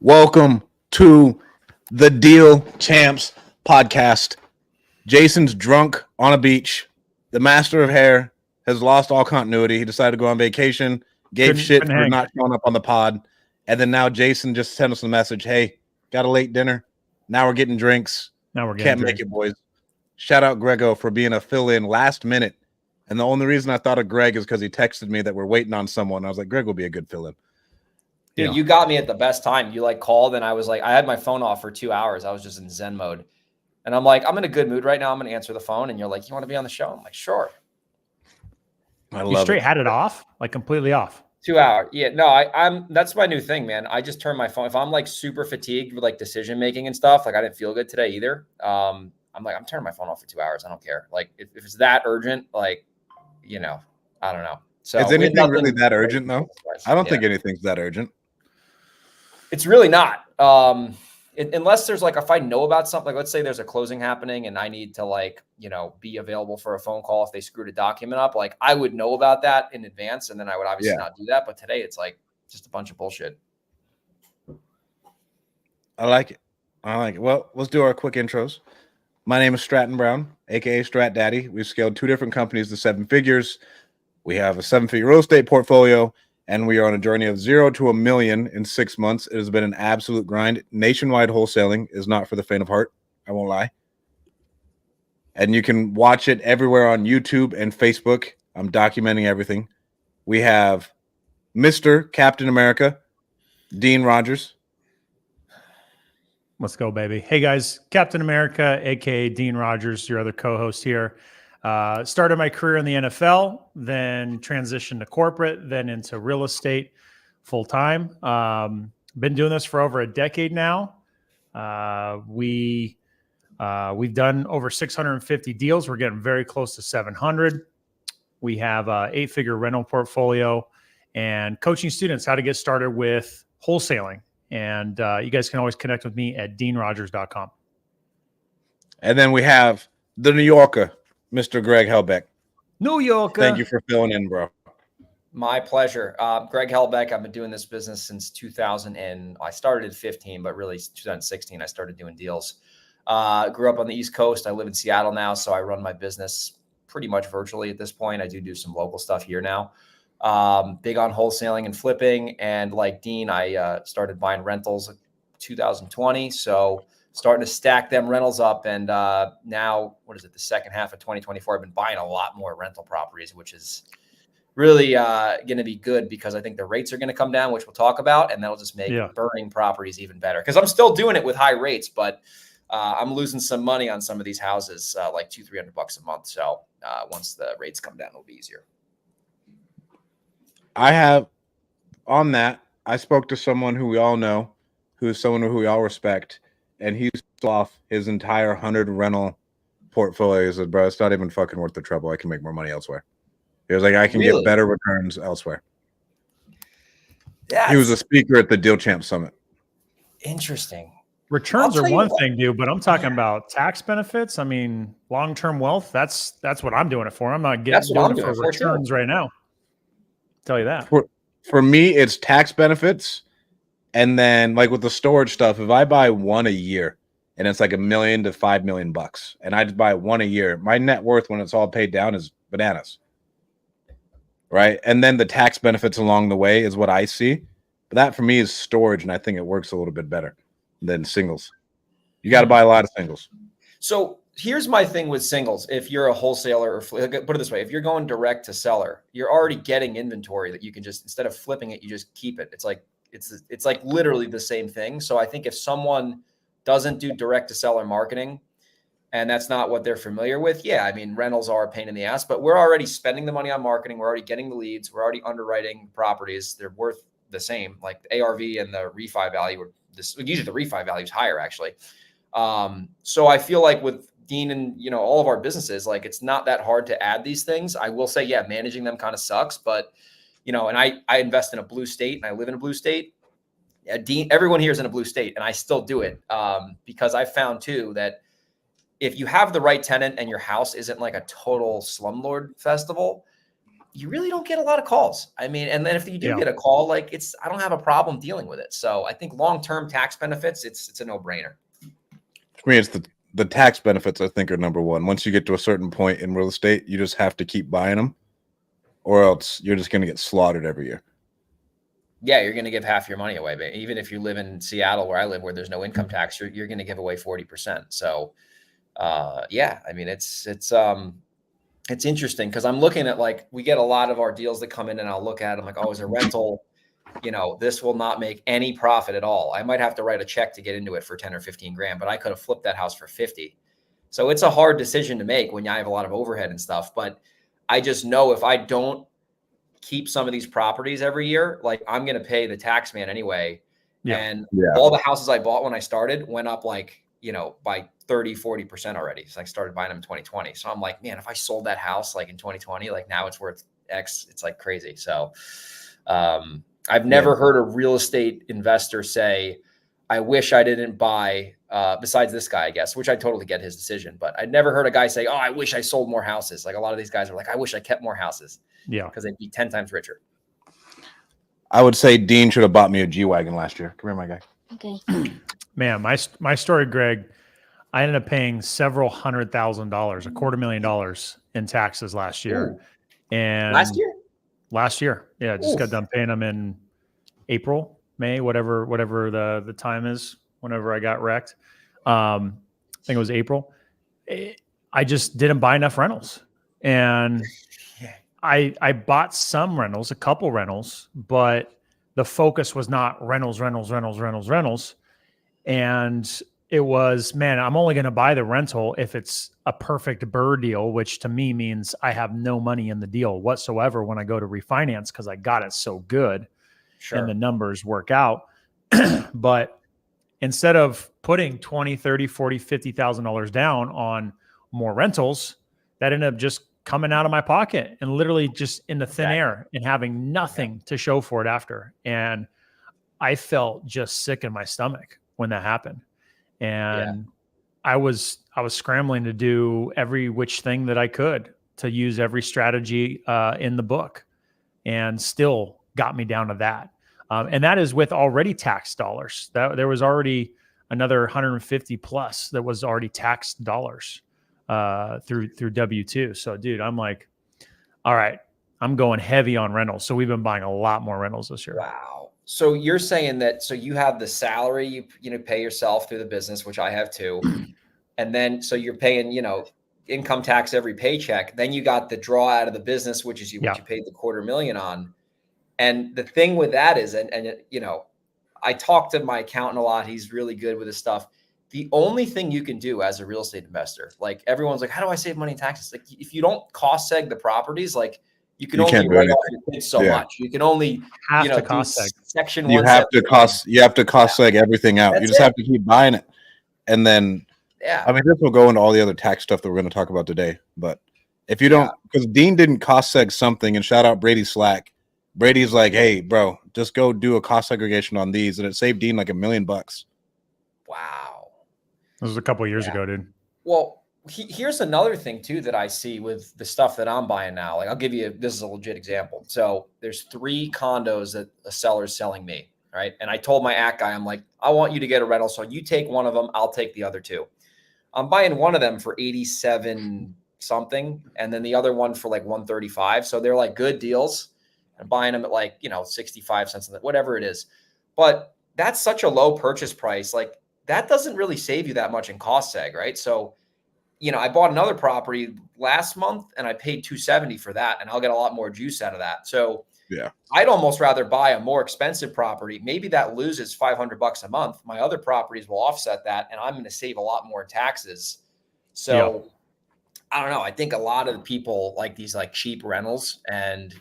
Welcome to the Deal Champs podcast. Jason's drunk on a beach. The master of hair has lost all continuity. He decided to go on vacation, gave shit for not showing up on the pod. And then now Jason just sent us a message. Hey, got a late dinner. Now we're getting drinks. Can't make it, boys. Shout out Grego for being a fill-in last minute. And the only reason I thought of Greg is because he texted me that we're waiting on someone. I was like, Greg will be a good fill-in. Dude, you got me at the best time. You called and I was like, I had my phone off for 2 hours. I was just in Zen mode. And I'm like, I'm in a good mood right now. I'm going to answer the phone. And you're like, you want to be on the show? I'm like, sure. You straight had it off, like completely off. 2 hours. Yeah, no, I'm that's my new thing, man. I just turn my phone. If I'm like super fatigued with like decision making and stuff, like I didn't feel good today either. I'm turning my phone off for 2 hours. I don't care. Like if it's that urgent, like, I don't know. So is anything really that urgent though? I don't think anything's that urgent. It's really not. Unless there's like, if I know about something, like let's say there's a closing happening and I need to be available for a phone call if they screwed a document up, like I would know about that in advance. And then I would obviously not do that. But today it's like just a bunch of bullshit. I like it. Well, let's do our quick intros. My name is Stratton Brown, aka Strat Daddy. We've scaled 2 different companies to 7 figures. We have a 7-figure real estate portfolio. And we are on a journey of 0 to $1 million in 6 months. It has been an absolute grind. Nationwide wholesaling is not for the faint of heart. I won't lie. And you can watch it everywhere on YouTube and Facebook. I'm documenting everything. We have Mr. Captain America, Dean Rogers. Let's go, baby. Hey, guys. Captain America, a.k.a. Dean Rogers, your other co-host here. Started my career in the NFL, then transitioned to corporate, then into real estate full-time. Been doing this for over a decade now. We've done over 650 deals. We're getting very close to 700. We have an 8-figure rental portfolio and coaching students how to get started with wholesaling. And you guys can always connect with me at deanrogers.com. And then we have the New Yorker, Mr. Greg Helbeck. New Yorker. Thank you for filling in, bro. My pleasure. Greg Helbeck. I've been doing this business since 2000, and I started at 15, but really 2016, I started doing deals. Grew up on the East Coast. I live in Seattle now, so I run my business pretty much virtually at this point. I do some local stuff here now. Big on wholesaling and flipping. And like Dean, I started buying rentals in 2020. So starting to stack them rentals up. And now, the second half of 2024, I've been buying a lot more rental properties, which is really going to be good because I think the rates are going to come down, which we'll talk about. And that'll just make burning properties even better. Because I'm still doing it with high rates, but I'm losing some money on some of these houses, like $200-$300 a month. So once the rates come down, it'll be easier. I spoke to someone who we all know, who is someone who we all respect. And he sold off his entire 100 rental portfolio. He said, bro, it's not even fucking worth the trouble. I can make more money elsewhere. He was like, I can get better returns elsewhere. He was a speaker at the Deal Champ Summit. Interesting. Returns are one thing, dude, but I'm talking about tax benefits. I mean, long-term wealth, that's what I'm doing it for. I'm not doing it for returns right now. Tell you that. For me, it's tax benefits. And then like with the storage stuff, if I buy one a year and it's like $1 million to $5 million bucks, and I just buy one a year, my net worth when it's all paid down is bananas. Right. And then the tax benefits along the way is what I see. But that for me is storage. And I think it works a little bit better than singles. You got to buy a lot of singles. So here's my thing with singles. If you're a wholesaler or put it this way, if you're going direct to seller, you're already getting inventory that you can just, instead of flipping it, you just keep it. It's like literally the same thing. So I think if someone doesn't do direct to seller marketing and that's not what they're familiar with, rentals are a pain in the ass, but we're already spending the money on marketing. We're already getting the leads. We're already underwriting properties. They're worth the same, like the ARV and the refi value. Usually the refi value is higher actually. So I feel like with Dean and, all of our businesses, like it's not that hard to add these things. I will say, managing them kind of sucks, but and I invest in a blue state and I live in a blue state. Dean, everyone here is in a blue state and I still do it because I found too that if you have the right tenant and your house isn't like a total slumlord festival, you really don't get a lot of calls. I mean, and then if you do Yeah. get a call, like I don't have a problem dealing with it. So I think long-term tax benefits, it's a no-brainer. For me, it's the tax benefits, I think, are number one. Once you get to a certain point in real estate, you just have to keep buying them, or else you're just going to get slaughtered every year. Yeah, you're going to give half your money away. But even if you live in Seattle, where I live, where there's no income tax, you're going to give away 40%. So, yeah, I mean, it's interesting because I'm looking at, like, we get a lot of our deals that come in, and I'll look at them like, oh, is a rental, this will not make any profit at all. I might have to write a check to get into it for 10 or 15 grand, but I could have flipped that house for 50. So it's a hard decision to make when I have a lot of overhead and stuff. But I just know if I don't keep some of these properties every year, like, I'm going to pay the tax man anyway. Yeah. And all the houses I bought when I started went up like, by 30, 40% already. So I started buying them in 2020. So I'm like, man, if I sold that house like in 2020, like now it's worth X, it's like crazy. So I've never heard a real estate investor say, I wish I didn't buy, besides this guy, I guess, which I totally get his decision, but I never heard a guy say, oh, I wish I sold more houses. Like, a lot of these guys are like, I wish I kept more houses. Yeah. Because they'd be 10 times richer. I would say Dean should have bought me a G-Wagon last year. Come here, my guy. Okay. Man, my story, Greg, I ended up paying several $100,000, $250,000 in taxes last year. Ooh. And Last year? Last year. Yeah. Just got Oof. done paying them in April, May, whatever the time is, whenever I got wrecked. I think it was April. I just didn't buy enough rentals. And I bought some rentals, a couple rentals, but the focus was not rentals. And it was, man, I'm only going to buy the rental if it's a perfect BRRRR deal, which to me means I have no money in the deal whatsoever when I go to refinance because I got it so good. Sure. And the numbers work out. But instead of putting $20,000, $30,000, $40,000, $50,000 down on more rentals, that ended up just coming out of my pocket and literally just in the thin air and having nothing to show for it after. And I felt just sick in my stomach when that happened. And I was scrambling to do every which thing that I could to use every strategy in the book, and still got me down to that. And that is with already taxed dollars. That there was already another 150 plus that was already taxed dollars through W-2. So, dude, I'm like, all right, I'm going heavy on rentals. So we've been buying a lot more rentals this year. Wow. So you're saying that, so you have the salary, you pay yourself through the business, which I have too. And then, so you're paying, income tax every paycheck. Then you got the draw out of the business, which is what you paid the $250,000 on. And the thing with that is, and I talk to my accountant a lot. He's really good with his stuff. The only thing you can do as a real estate investor, like, everyone's like, how do I save money in taxes? Like, if you don't cost seg the properties, like, you can only write off your kids so much. You can only cost seg. Section you 1. Have to cost seg everything out. You just have to keep buying it. And then, I mean, this will go into all the other tax stuff that we're going to talk about today. But if you don't, because Dean didn't cost seg something, and shout out Brady Slack. Brady's like, hey, bro, just go do a cost segregation on these. And it saved Dean like $1 million. Wow. This was a couple of years ago, dude. Well, here's another thing too that I see with the stuff that I'm buying now. Like, I'll give you, this is a legit example. So there's 3 condos that a seller's selling me, right? And I told my act guy, I'm like, I want you to get a rental. So you take one of them, I'll take the other 2. I'm buying one of them for 87 something, and then the other one for like 135. So they're like good deals. I'm buying them at like, 65 cents, whatever it is. But that's such a low purchase price. Like, that doesn't really save you that much in cost seg, right? So, I bought another property last month and I paid $270 for that, and I'll get a lot more juice out of that. So I'd almost rather buy a more expensive property. Maybe that loses $500 a month. My other properties will offset that, and I'm going to save a lot more in taxes. So I don't know. I think a lot of people like these like cheap rentals, and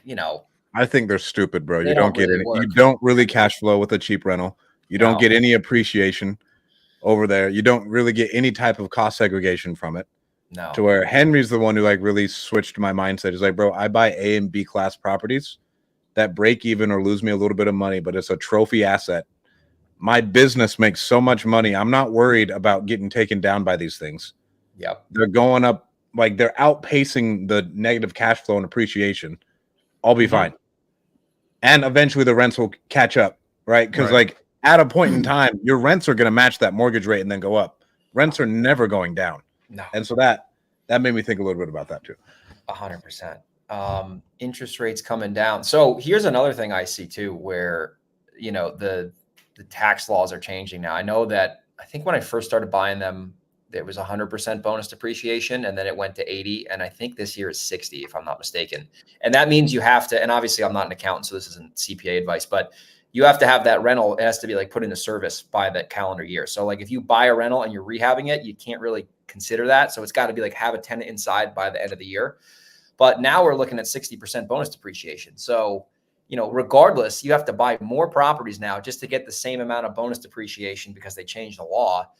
I think they're stupid, bro. They You don't don't get really any. work. You don't really cash flow with a cheap rental. You don't get any appreciation over there. You don't really get any type of cost segregation from it. No. To where Henry's the one who like really switched my mindset. He's like, bro, I buy A and B class properties that break even or lose me a little bit of money, but it's a trophy asset. My business makes so much money. I'm not worried about getting taken down by these things. Yep. They're going up, like, they're outpacing the negative cash flow and appreciation. I'll be fine. And eventually the rents will catch up, right? Because like at a point in time, your rents are going to match that mortgage rate and then go up. Rents are never going down. No. And so that made me think a little bit about that too. 100%. Interest rates coming down. So here's another thing I see too, where, the tax laws are changing now. I know that I think when I first started buying them, there was 100% bonus depreciation, and then it went to 80. And I think this year is 60, if I'm not mistaken. And that means you have to, and obviously I'm not an accountant, so this isn't CPA advice, but you have to have that rental. It has to be like put into service by that calendar year. So like if you buy a rental and you're rehabbing it, you can't really consider that. So it's got to be like have a tenant inside by the end of the year. But now we're looking at 60% bonus depreciation. So, regardless, you have to buy more properties now just to get the same amount of bonus depreciation because they changed the law.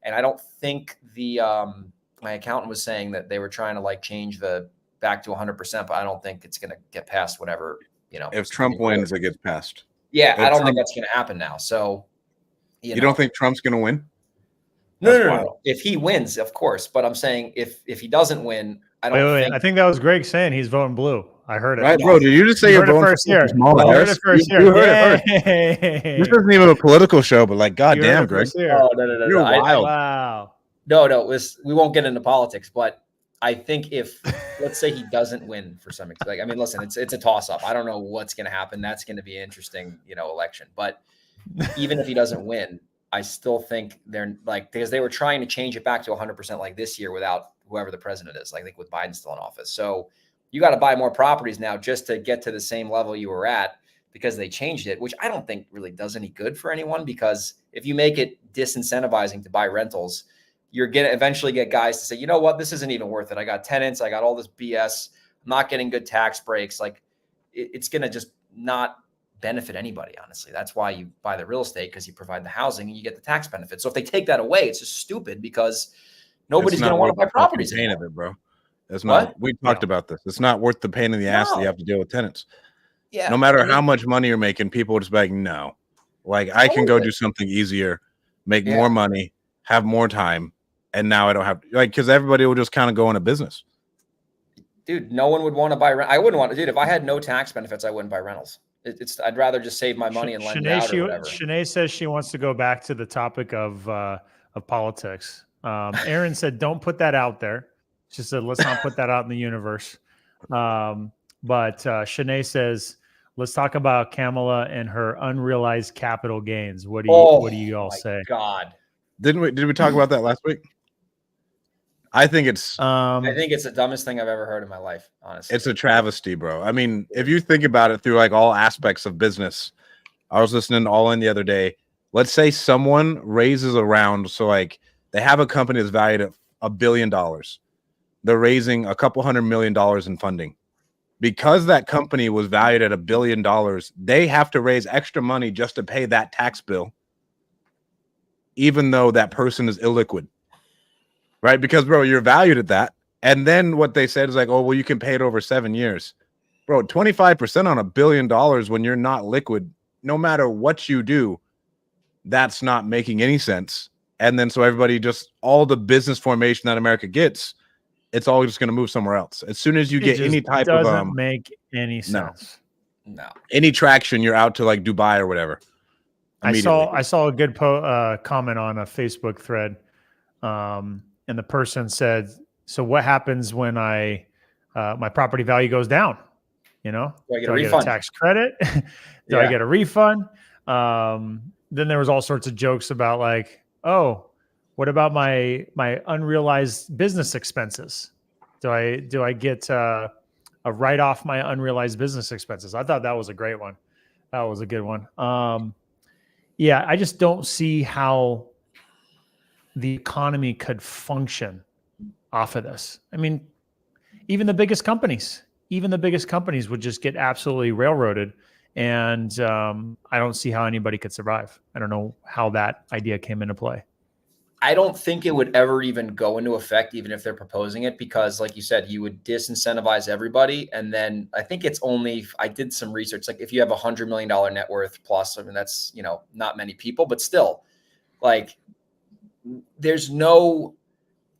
And I don't think my accountant was saying that they were trying to like change the back to 100%, but I don't think it's going to get past whatever, If Trump wins, it gets passed. Yeah, I don't think that's going to happen now. So, you don't think Trump's going to win? No. If he wins, of course. But I'm saying if he doesn't win, I don't think. I think that was Greg saying he's voting blue. I heard it. Right, bro. Did you just say you're voting first year? Small You heard it first year. You heard it first. This isn't even a political show, but like, goddamn, Greg. Oh, no. You're wild. Wow. No. We won't get into politics, but I think if, let's say he doesn't win for some extent, I mean, listen, it's a toss up. I don't know what's going to happen. That's going to be an interesting, election. But even if he doesn't win, I still think they're like, because they were trying to change it back to 100% like this year without whoever the president is, like, I think with Biden still in office. So you got to buy more properties now just to get to the same level you were at because they changed it, which I don't think really does any good for anyone, because if you make it disincentivizing to buy rentals, you're going to eventually get guys to say, you know what, this isn't even worth it. I got tenants. I got all this BS. I'm not getting good tax breaks. Like it's going to just not benefit anybody, honestly. That's why you buy the real estate, because you provide the housing and you get the tax benefits. So if they take that away, it's just stupid because nobody's going to want to buy properties anymore. Of it, bro. That's not. We talked about this. It's not worth the pain in the ass that you have to deal with tenants. Yeah. No matter how much money you're making, people will just be like, no. Like I can go do something easier, make more money, have more time, and now I don't have because everybody will just kind of go into business. Dude, no one would want to buy rent. I wouldn't want to. Dude, if I had no tax benefits, I wouldn't buy rentals. I'd rather just save my money and lend it out or whatever. Shanae says she wants to go back to the topic of politics. Aaron said, "Don't put that out there." She said, "Let's not put that out in the universe." But Shanae says, "Let's talk about Kamala and her unrealized capital gains." What do you all say? God, did we talk about that last week? I think it's the dumbest thing I've ever heard in my life, honestly. It's a travesty, bro. I mean, if you think about it through like all aspects of business, I was listening to All In the other day. Let's say someone raises around, so like they have a company that's valued at $1 billion. They're raising a couple $100 million in funding. Because that company was valued at $1 billion, they have to raise extra money just to pay that tax bill, even though that person is illiquid. Right? Because, bro, you're valued at that. And then what they said is like, oh, well, you can pay it over 7 years. Bro, 25% on $1 billion when you're not liquid, no matter what you do, that's not making any sense. And then so everybody just, all the business formation that America gets, it's all just going to move somewhere else. As soon as you get any type of doesn't make any sense. No. Any traction, you're out to like Dubai or whatever. I saw a good comment on a Facebook thread. And the person said, "So what happens when my property value goes down? You know, do I get a tax credit? Do I get a refund?" Then there was all sorts of jokes about like, "Oh, what about my unrealized business expenses? Do I get a write off my unrealized business expenses?" I thought that was a great one. That was a good one. Yeah, I just don't see how the economy could function off of this. I mean, even the biggest companies would just get absolutely railroaded. And I don't see how anybody could survive. I don't know how that idea came into play. I don't think it would ever even go into effect, even if they're proposing it, because like you said, you would disincentivize everybody. And then I think it's only, I did some research, like if you have $100 million net worth plus, I mean, that's, not many people, but still like, there's no,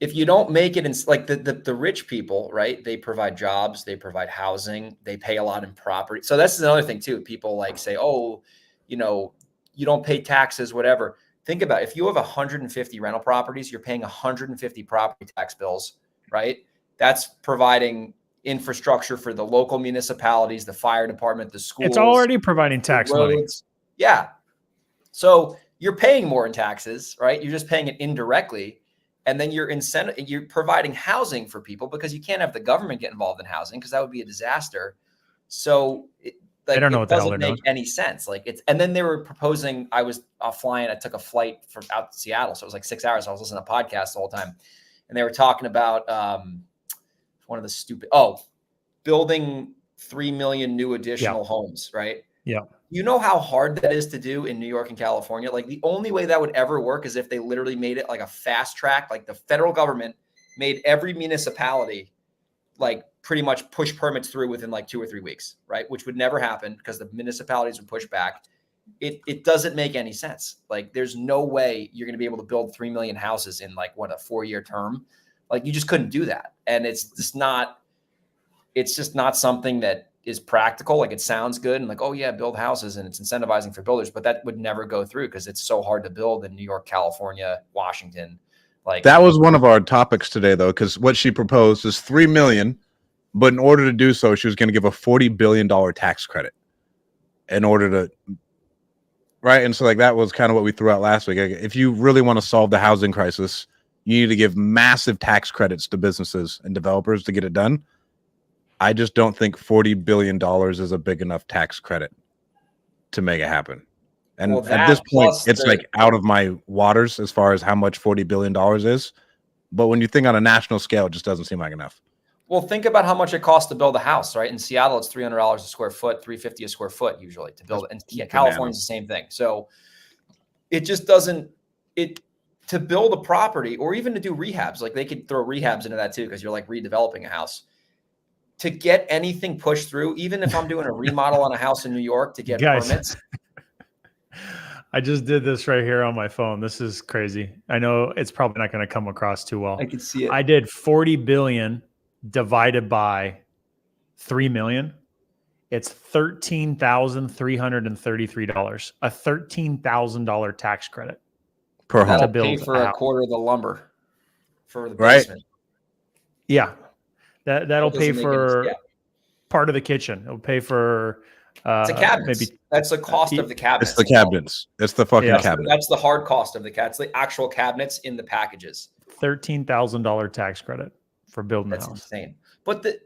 if you don't make it in like the rich people, right? They provide jobs, they provide housing, they pay a lot in property. So that's another thing too. People like say, oh, you know, you don't pay taxes, whatever. Think about it. If you have 150 rental properties, you're paying 150 property tax bills, right? That's providing infrastructure for the local municipalities, the fire department, the schools. It's already providing tax money. Yeah. So you're paying more in taxes, right? You're just paying it indirectly. And then you're providing housing for people because you can't have the government get involved in housing because that would be a disaster. So I don't know what the hell doesn't they're make doing. any sense. Like and then they were proposing, I was flying, I took a flight from out to Seattle. So it was like 6 hours. I was listening to podcasts the whole time. And they were talking about one of the building 3 million new additional homes, right? Yeah. You know how hard that is to do in New York and California? Like the only way that would ever work is if they literally made it like a fast track, like the federal government made every municipality like pretty much push permits through within like 2 or 3 weeks, right? Which would never happen because the municipalities would push back. It doesn't make any sense. Like there's no way you're going to be able to build 3 million houses in like a 4-year term. Like you just couldn't do that. And it's just not something that is practical. Like it sounds good and like, oh yeah, build houses and it's incentivizing for builders, but that would never go through because it's so hard to build in New York, California, Washington. Like that was one of our topics today though, because what she proposed is 3 million, but in order to do so, she was going to give a $40 billion tax credit in order to, right? And so like that was kind of what we threw out last week. Like, if you really want to solve the housing crisis, you need to give massive tax credits to businesses and developers to get it done. I just don't think $40 billion is a big enough tax credit to make it happen. And at this point, it's like out of my waters as far as how much $40 billion is. But when you think on a national scale, it just doesn't seem like enough. Well, think about how much it costs to build a house, right? In Seattle, it's $300 a square foot, $350 a square foot usually to build it. And California's the same thing. So it just doesn't to build a property or even to do rehabs, like they could throw rehabs into that too, because you're like redeveloping a house. To get anything pushed through, even if I'm doing a remodel on a house in New York to get permits. I just did this right here on my phone. This is crazy. I know it's probably not going to come across too well. I can see it. I did 40 billion divided by 3 million. It's $13,333. A $13,000 tax credit per home. That'll pay for a quarter of the lumber for the basement. Yeah. That'll pay for part of the kitchen. It'll pay for the cabinets. Maybe that's the cost of the cabinets. It's the cabinets. It's the fucking cabinet. That's the hard cost of the cabinets. The actual cabinets in the packages. $13,000 tax credit for building the house. That's insane. But the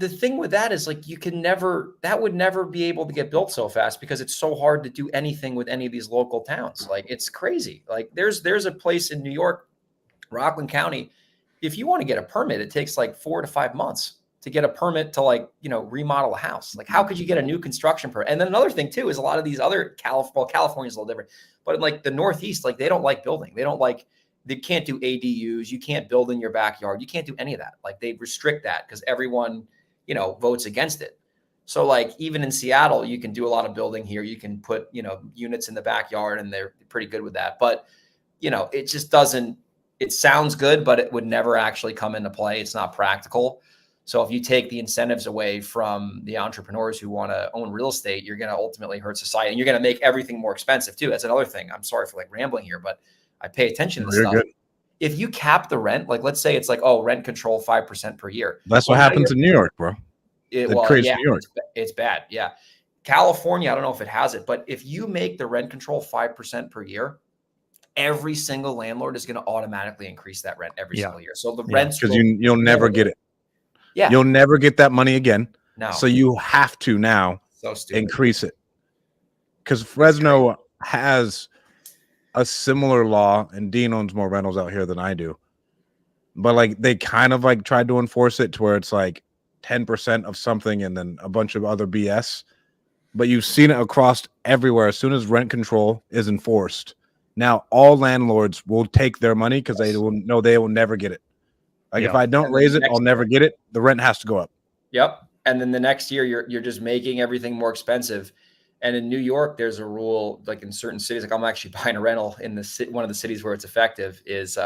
thing with that is like that would never be able to get built so fast because it's so hard to do anything with any of these local towns. Like it's crazy. Like there's a place in New York, Rockland County. If you want to get a permit, it takes like 4 to 5 months to get a permit to remodel a house. Like how could you get a new construction permit? And then another thing too, is a lot of these other California's a little different, but in like the Northeast, like they don't like building. They can't do ADUs. You can't build in your backyard. You can't do any of that. Like they restrict that because everyone, votes against it. So like even in Seattle, you can do a lot of building here. You can put, units in the backyard and they're pretty good with that. But, it just doesn't, it sounds good, but it would never actually come into play. It's not practical. So if you take the incentives away from the entrepreneurs who want to own real estate, you're going to ultimately hurt society and you're going to make everything more expensive too. That's another thing. I'm sorry for like rambling here, but I pay attention to this stuff. Good. If you cap the rent, like let's say it's like, rent control 5% per year. That's what happens in New York, bro. New York. It's bad. Yeah. California, I don't know if it has it, but if you make the rent control 5% per year, every single landlord is going to automatically increase that rent every single year. So the rents, because you'll never get it. Yeah. You'll never get that money again. No. So you have to now increase it. Because Fresno has a similar law, and Dean owns more rentals out here than I do. But like they kind of like tried to enforce it to where it's like 10% of something and then a bunch of other BS. But you've seen it across everywhere. As soon as rent control is enforced, now all landlords will take their money because they will know they will never get it. Like if I don't raise it, I'll never get it. The rent has to go up. Yep. And then the next year, you're just making everything more expensive. And in New York, there's a rule, like in certain cities, like I'm actually buying a rental in one of the cities where it's effective is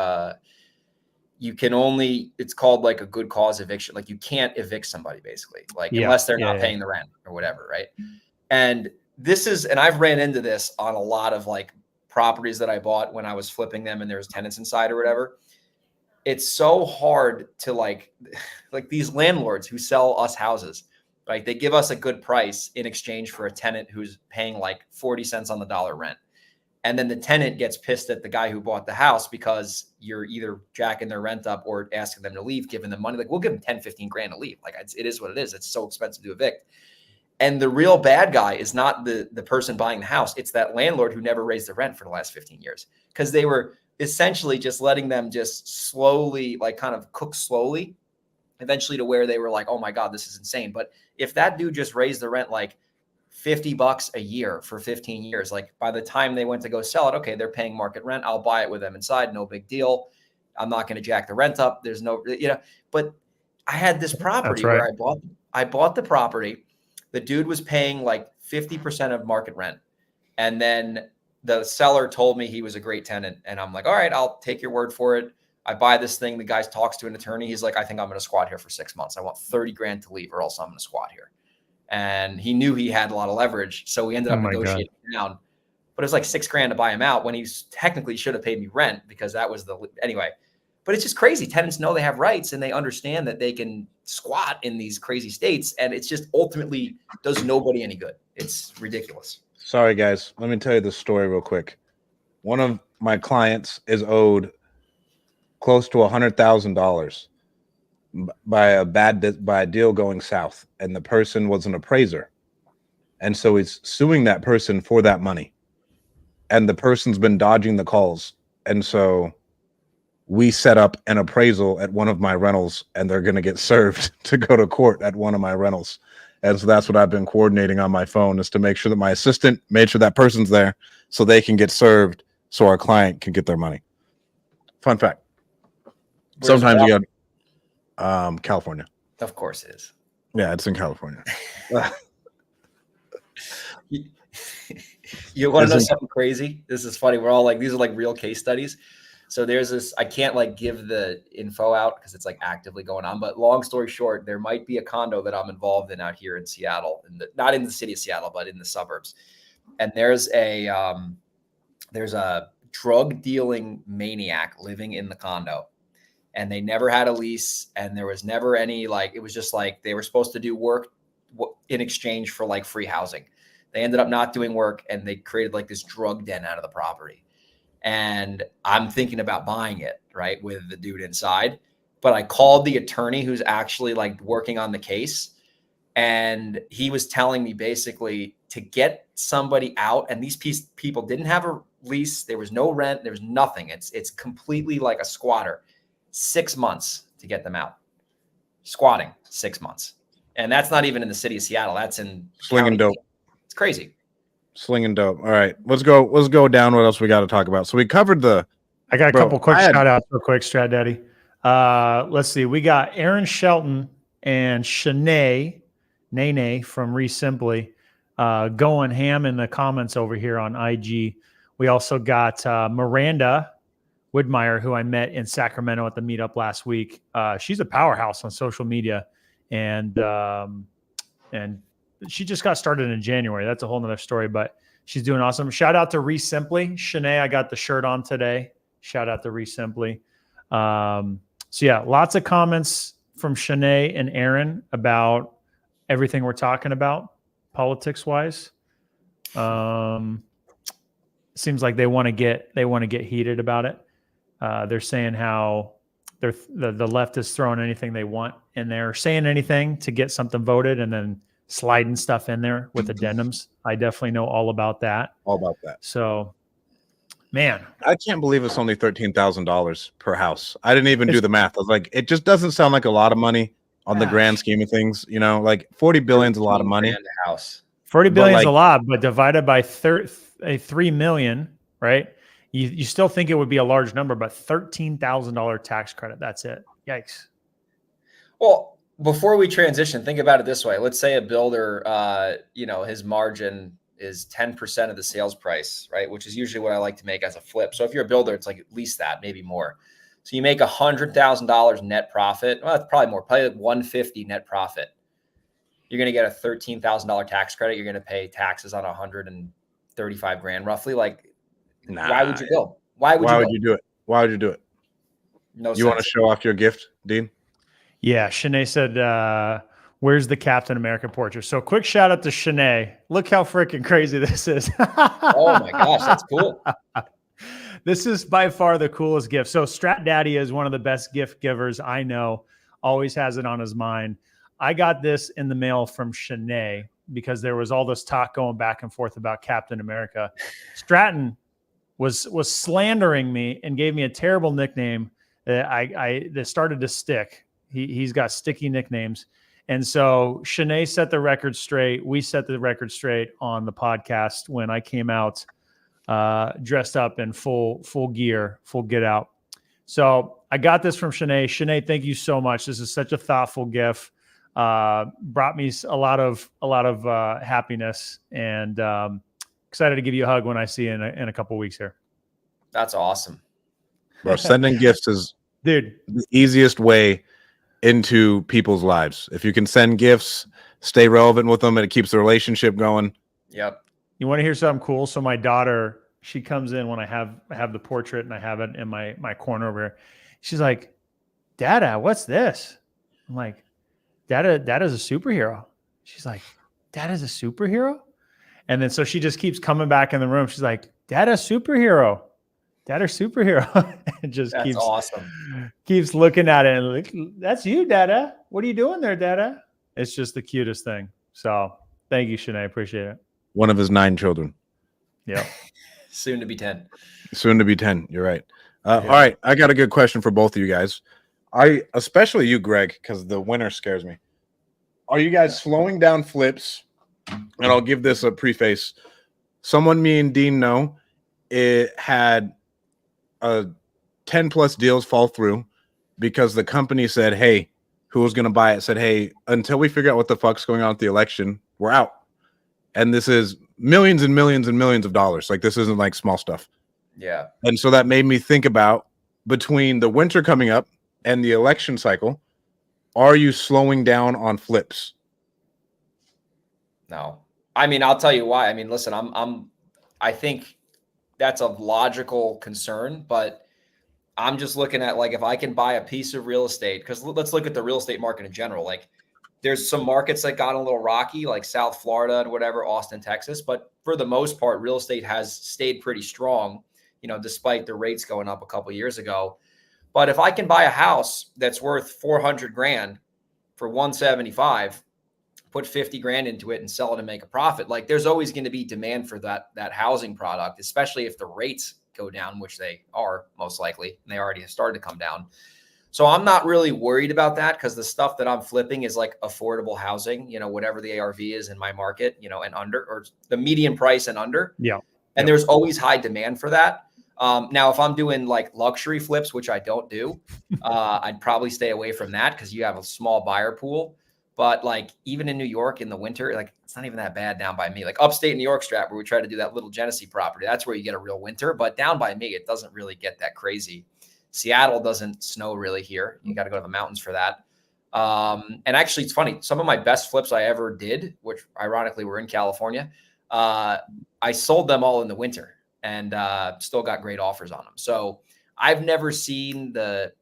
you can only, it's called like a good cause eviction. Like you can't evict somebody basically, like unless they're not paying the rent or whatever. Right. And this is, and I've ran into this on a lot of like properties that I bought when I was flipping them and there was tenants inside or whatever. It's so hard to like these landlords who sell us houses, right? They give us a good price in exchange for a tenant who's paying like 40 cents on the dollar rent. And then the tenant gets pissed at the guy who bought the house because you're either jacking their rent up or asking them to leave, giving them money. Like we'll give them 10, 15 grand to leave. Like it is what it is. It's so expensive to evict. And the real bad guy is not the person buying the house. It's that landlord who never raised the rent for the last 15 years because they were essentially just letting them just slowly, like kind of cook slowly, eventually to where they were like, oh my God, this is insane. But if that dude just raised the rent like $50 a year for 15 years. Like by the time they went to go sell it, okay, they're paying market rent. I'll buy it with them inside. No big deal. I'm not going to jack the rent up. There's no, but I had this property where I bought the property. The dude was paying like 50% of market rent. And then the seller told me he was a great tenant. And I'm like, all right, I'll take your word for it. I buy this thing. The guy talks to an attorney. He's like, I think I'm going to squat here for 6 months. I want 30 grand to leave or else I'm going to squat here. And he knew he had a lot of leverage. So we ended up negotiating down, but it was like 6 grand to buy him out when he technically should have paid me rent because that was anyway, but it's just crazy. Tenants know they have rights and they understand that they can squat in these crazy states. And it's just ultimately does nobody any good. It's ridiculous. Sorry, guys. Let me tell you this story real quick. One of my clients is owed close to $100,000 by a deal going south, and the person was an appraiser, and so he's suing that person for that money, and the person's been dodging the calls, and so we set up an appraisal at one of my rentals, and they're going to get served to go to court at one of my rentals. And so that's what I've been coordinating on my phone, is to make sure that my assistant made sure that person's there so they can get served so our client can get their money. Fun fact. Sometimes you got California. Of course it is. Yeah, it's in California. You want to know something crazy? This is funny. We're all like, these are like real case studies. So there's this, I can't like give the info out because it's like actively going on, but long story short, there might be a condo that I'm involved in out here in Seattle, not in the city of Seattle, but in the suburbs. And there's a drug dealing maniac living in the condo. And they never had a lease, and there was never any, like, it was just like they were supposed to do work in exchange for like free housing. They ended up not doing work, and they created like this drug den out of the property. And I'm thinking about buying it, right, with the dude inside. But I called the attorney who's actually like working on the case, and he was telling me basically to get somebody out. And these people didn't have a lease. There was no rent. There was nothing. It's completely like a squatter. 6 months to get them out. Squatting 6 months. And that's not even in the city of Seattle. That's in slinging dope. It's crazy. Slinging dope. All right, let's go down. What else we got to talk about? So we covered I got a couple quick shout outs real quick, Strat Daddy. Let's see. We got Aaron Shelton and Shanae Nene from Resimply going ham in the comments over here on IG. We also got Miranda Widmeyer, who I met in Sacramento at the meetup last week. She's a powerhouse on social media, and she just got started in January. That's a whole nother story, but she's doing awesome. Shout out to Resimply. Shanae, I got the shirt on today. Shout out to Resimply. So yeah, lots of comments from Shanae and Aaron about everything we're talking about politics wise. Seems like they want to get heated about it. They're saying how the left is throwing anything they want in there, saying anything to get something voted, and then sliding stuff in there with addendums. I definitely know all about that. So, man, I can't believe it's only $13,000 per house. I didn't even do the math. I was like, it just doesn't sound like a lot of money on the grand scheme of things. You know, like 40 billion is a lot of money. House. 40 billion is a lot, but divided by 3 million, right? You still think it would be a large number, but $13,000 tax credit. That's it. Yikes. Well, before we transition, think about it this way. Let's say a builder, his margin is 10% of the sales price, right? Which is usually what I like to make as a flip. So if you're a builder, it's like at least that, maybe more. So you make $100,000 net profit. Well, that's probably more, probably like 150 net profit. You're going to get a $13,000 tax credit. You're going to pay taxes on 135 grand roughly. Like, why would you go? Why would you do it? Why would you do it? No You sense. want to show off your gift, Dean? Yeah, Shanae said, where's the Captain America portrait? So quick shout out to Shanae. Look how freaking crazy this is. Oh my gosh, that's cool. This is by far the coolest gift. So Strat Daddy is one of the best gift givers I know, always has it on his mind. I got this in the mail from Shanae because there was all this talk going back and forth about Captain America. Stratton was slandering me and gave me a terrible nickname that started to stick. He's got sticky nicknames. And so Shanae set the record straight. We set the record straight on the podcast when I came out dressed up in full gear, full get out. So I got this from Shanae. Shanae, thank you so much. This is such a thoughtful gift. Brought me a lot of happiness, and excited to give you a hug when I see you in a couple of weeks here. That's awesome. Bro, sending gifts is the easiest way into people's lives. If you can send gifts, stay relevant with them, and it keeps the relationship going. Yep. You want to hear something cool? So my daughter, she comes in when I have the portrait and I have it in my corner over here. She's like, Dada, what's this? I'm like, Dada's a superhero. She's like, Dada's a superhero? And then so she just keeps coming back in the room. She's like, Dada's superhero. Dada's superhero. And just That's awesome. Keeps looking at it and like, that's you, Dada. What are you doing there, Dada? It's just the cutest thing. So thank you, Shanae. Appreciate it. One of his 9 children. Yeah. Soon to be 10. Soon to be 10. You're right. All right. I got a good question for both of you guys. Especially you, Greg, because the winner scares me. Are you guys slowing down flips? And I'll give this a preface. Someone me and Dean know, it had 10 plus deals fall through because the company said, hey, who was going to buy it said, hey, until we figure out what the fuck's going on with the election, we're out. And this is millions and millions and millions of dollars. Like, this isn't like small stuff. Yeah. And so that made me think about, between the winter coming up and the election cycle, are you slowing down on flips? No. I mean, I'll tell you why. I mean, listen, I think that's a logical concern, but I'm just looking at, like, if I can buy a piece of real estate, because let's look at the real estate market in general. Like, there's some markets that got a little rocky, like South Florida and whatever, Austin, Texas. But for the most part, real estate has stayed pretty strong, despite the rates going up a couple of years ago. But if I can buy a house that's worth 400 grand for 175, put 50 grand into it and sell it and make a profit, like, there's always going to be demand for that housing product, especially if the rates go down, which they are most likely, and they already have started to come down. So I'm not really worried about that, because the stuff that I'm flipping is like affordable housing, whatever the ARV is in my market, and under, or the median price and under. Yeah. And there's always high demand for that. Now, if I'm doing like luxury flips, which I don't do, I'd probably stay away from that, because you have a small buyer pool. But like, even in New York in the winter, like, it's not even that bad down by me. Like upstate New York, Strat, where we try to do that little Genesee property, that's where you get a real winter. But down by me, it doesn't really get that crazy. Seattle doesn't snow really here. You got to go to the mountains for that. And actually, it's funny. Some of my best flips I ever did, which ironically were in California, I sold them all in the winter and still got great offers on them. So I've never seen the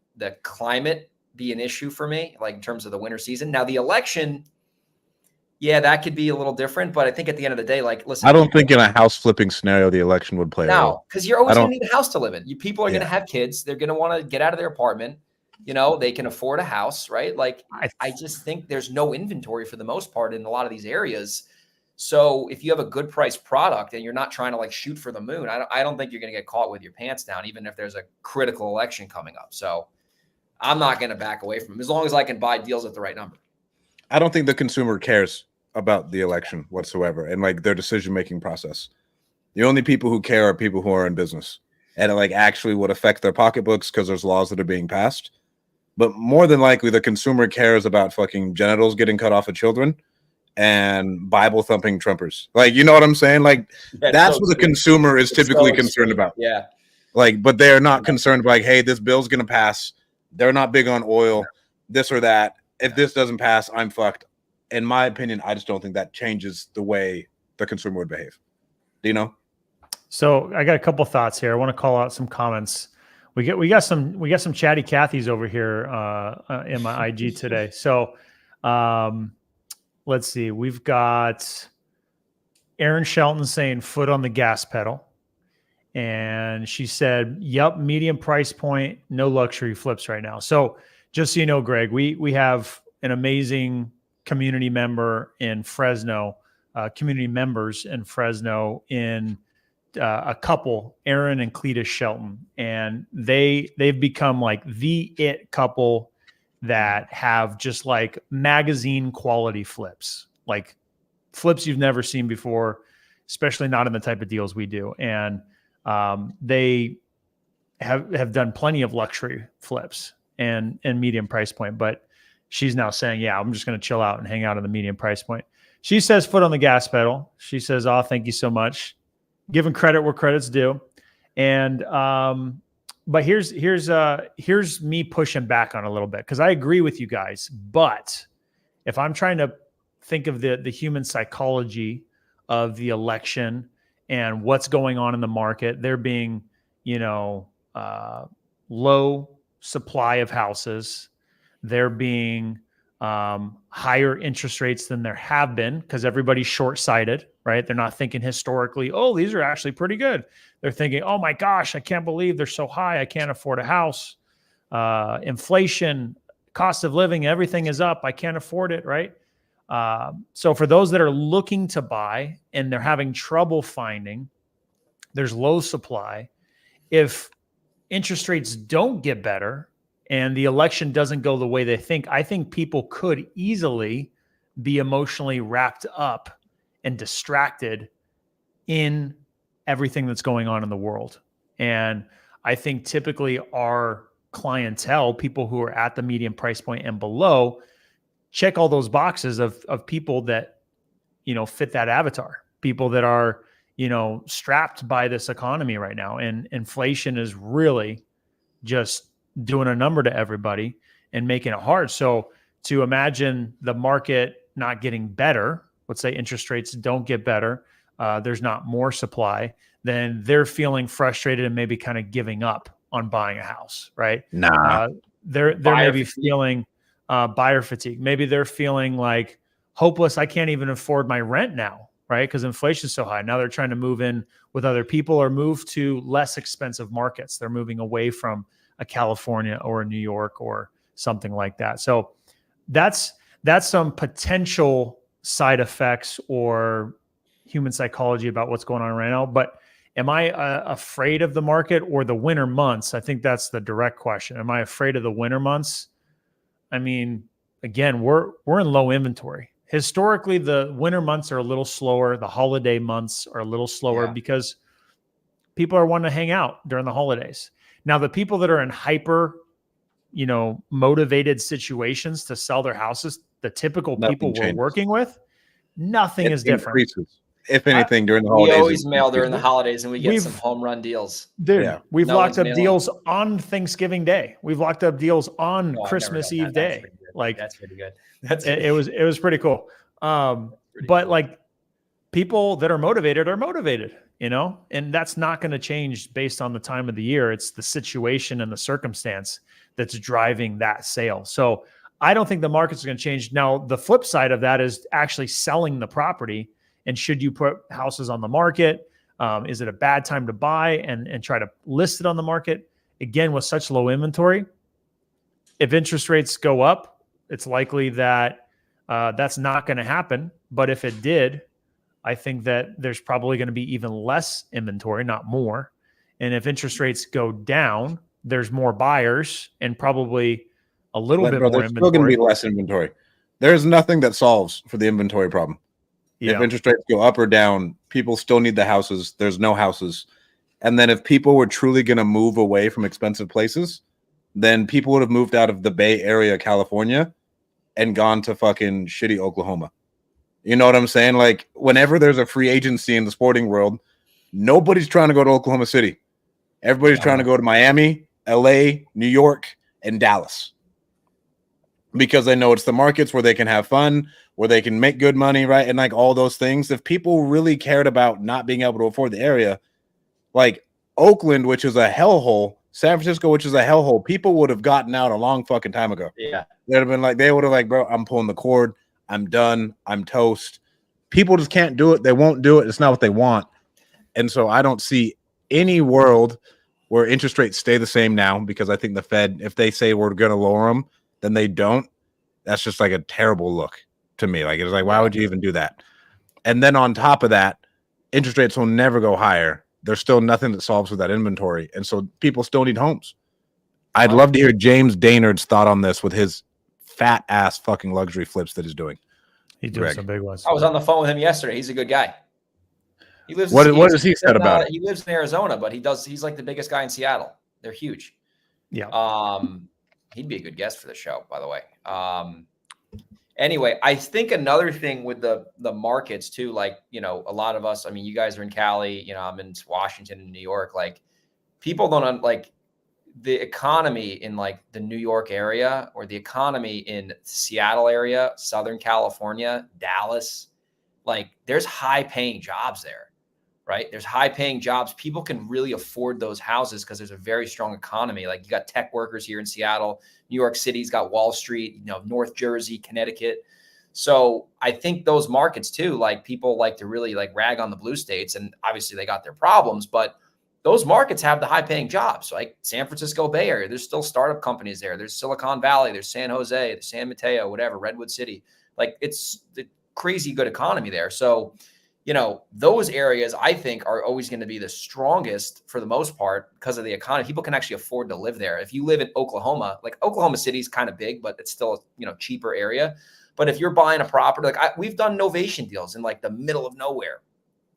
climate be an issue for me, like in terms of the winter season. Now, the election, yeah, that could be a little different. But I think at the end of the day, like, listen, I don't think in a house flipping scenario the election would play a role. No, because you're always going to need a house to live in. People are going to have kids. They're going to want to get out of their apartment. They can afford a house, right? Like, I just think there's no inventory for the most part in a lot of these areas. So if you have a good price product and you're not trying to like shoot for the moon, I don't think you're going to get caught with your pants down, even if there's a critical election coming up. So I'm not going to back away from them as long as I can buy deals at the right number. I don't think the consumer cares about the election whatsoever and like their decision-making process. The only people who care are people who are in business, and it like actually would affect their pocketbooks because there's laws that are being passed. But more than likely, the consumer cares about fucking genitals getting cut off of children and Bible thumping Trumpers. Like, you know what I'm saying? Like, that's what the consumer is typically concerned about. Yeah. Like, but they're not concerned like, hey, this bill's gonna pass. They're not big on oil, this or that. If this doesn't pass, I'm fucked. In my opinion, I just don't think that changes the way the consumer would behave. Do you know? So I got a couple thoughts here. I want to call out some comments. We got some chatty Cathys over here in my IG today. So let's see. We've got Aaron Shelton saying foot on the gas pedal. And she said, yep, medium price point, no luxury flips right now. So just so you know, Greg, we have an amazing community member in Fresno, community members in Fresno in a couple, Aaron and Cletus Shelton. And they've become like the it couple that have just like magazine quality flips, like flips you've never seen before, especially not in the type of deals we do. And they have done plenty of luxury flips and medium price point, but she's now saying, yeah, I'm just going to chill out and hang out in the medium price point. She says foot on the gas pedal. She says, oh, thank you so much. Giving credit where credit's due. And, but here's me pushing back on a little bit, because I agree with you guys. But if I'm trying to think of the human psychology of the election and what's going on in the market, there being, low supply of houses, there being higher interest rates than there have been because everybody's short-sighted, right? They're not thinking historically, oh, these are actually pretty good. They're thinking, oh my gosh, I can't believe they're so high. I can't afford a house. Inflation, cost of living, everything is up. I can't afford it, right? So for those that are looking to buy and they're having trouble finding, there's low supply. If interest rates don't get better and the election doesn't go the way they think, I think people could easily be emotionally wrapped up and distracted in everything that's going on in the world. And I think typically our clientele, people who are at the medium price point and below, check all those boxes of people that, fit that avatar, people that are, strapped by this economy right now. And inflation is really just doing a number to everybody and making it hard. So to imagine the market not getting better, let's say interest rates don't get better, there's not more supply, then they're feeling frustrated and maybe kind of giving up on buying a house, right? They're maybe feeling buyer fatigue. Maybe they're feeling like hopeless. I can't even afford my rent now, right? Because inflation is so high. Now they're trying to move in with other people or move to less expensive markets. They're moving away from a California or a New York or something like that. So that's some potential side effects or human psychology about what's going on right now. But am I afraid of the market or the winter months? I think that's the direct question. Am I afraid of the winter months? I mean, again, we're in low inventory. Historically, the winter months are a little slower. The holiday months are a little slower because people are wanting to hang out during the holidays. Now, the people that are in hyper, motivated situations to sell their houses, the typical people we're working with, nothing is different. Increases. If anything, during the holidays. We always mail during the holidays and we get some home run deals. Dude, we've locked up deals on Thanksgiving Day. We've locked up deals on Christmas Eve Day. Like that's pretty good. It was pretty cool. But like people that are motivated, and that's not going to change based on the time of the year. It's the situation and the circumstance that's driving that sale. So I don't think the market's going to change. Now, the flip side of that is actually selling the property. And should you put houses on the market? Is it a bad time to buy and try to list it on the market? Again, with such low inventory, if interest rates go up, it's likely that that's not going to happen. But if it did, I think that there's probably going to be even less inventory, not more. And if interest rates go down, there's more buyers and probably a little bit more inventory. There's still going to be less inventory. There's nothing that solves for the inventory problem. Yeah. If interest rates go up or down, people still need the houses. There's no houses. And then if people were truly going to move away from expensive places, then people would have moved out of the Bay Area, California, and gone to fucking shitty Oklahoma. You know what I'm saying? Like, whenever there's a free agency in the sporting world, nobody's trying to go to Oklahoma City. Everybody's trying to go to Miami, LA, New York, and Dallas because they know it's the markets where they can have fun, where they can make good money, right? And like all those things. If people really cared about not being able to afford the area, like Oakland, which is a hellhole, San Francisco, which is a hellhole, people would have gotten out a long fucking time ago. Yeah. They'd have been like, they would have like, bro, I'm pulling the cord. I'm done. I'm toast. People just can't do it. They won't do it. It's not what they want. And so I don't see any world where interest rates stay the same now, because I think the Fed, if they say we're going to lower them, then they don't. That's just like a terrible look to me. Like, it's like, why would you even do that? And then on top of that, interest rates will never go higher. There's still nothing that solves with that inventory. And so people still need homes. I'd love to hear James Daynard's thought on this with his fat ass fucking luxury flips that he's doing. He's doing some big ones. I was on the phone with him yesterday. He's a good guy. He lives. What has he said about it? He lives in Arizona, but he's like the biggest guy in Seattle. They're huge. Yeah. He'd be a good guest for the show, by the way. Anyway, I think another thing with the markets too, like, you know, a lot of us, I mean, you guys are in Cali, you know, I'm in Washington and New York. Like, people don't like the economy in like the New York area or the economy in Seattle area, Southern California, Dallas. Like, there's high paying jobs there. Right? There's high paying jobs. People can really afford those houses because there's a very strong economy. Like, you got tech workers here in Seattle, New York City's got Wall Street, you know, North Jersey, Connecticut. So I think those markets too, like, people like to really like rag on the blue states, and obviously they got their problems, but those markets have the high paying jobs. Like San Francisco Bay Area, there's still startup companies there. There's Silicon Valley, there's San Jose, there's San Mateo, whatever, Redwood City. Like, it's the crazy good economy there. So, you know, those areas I think are always going to be the strongest for the most part because of the economy. People can actually afford to live there. If you live in Oklahoma, like Oklahoma City is kind of big, but it's still a, you know, cheaper area. But if you're buying a property, like we've done novation deals in like the middle of nowhere.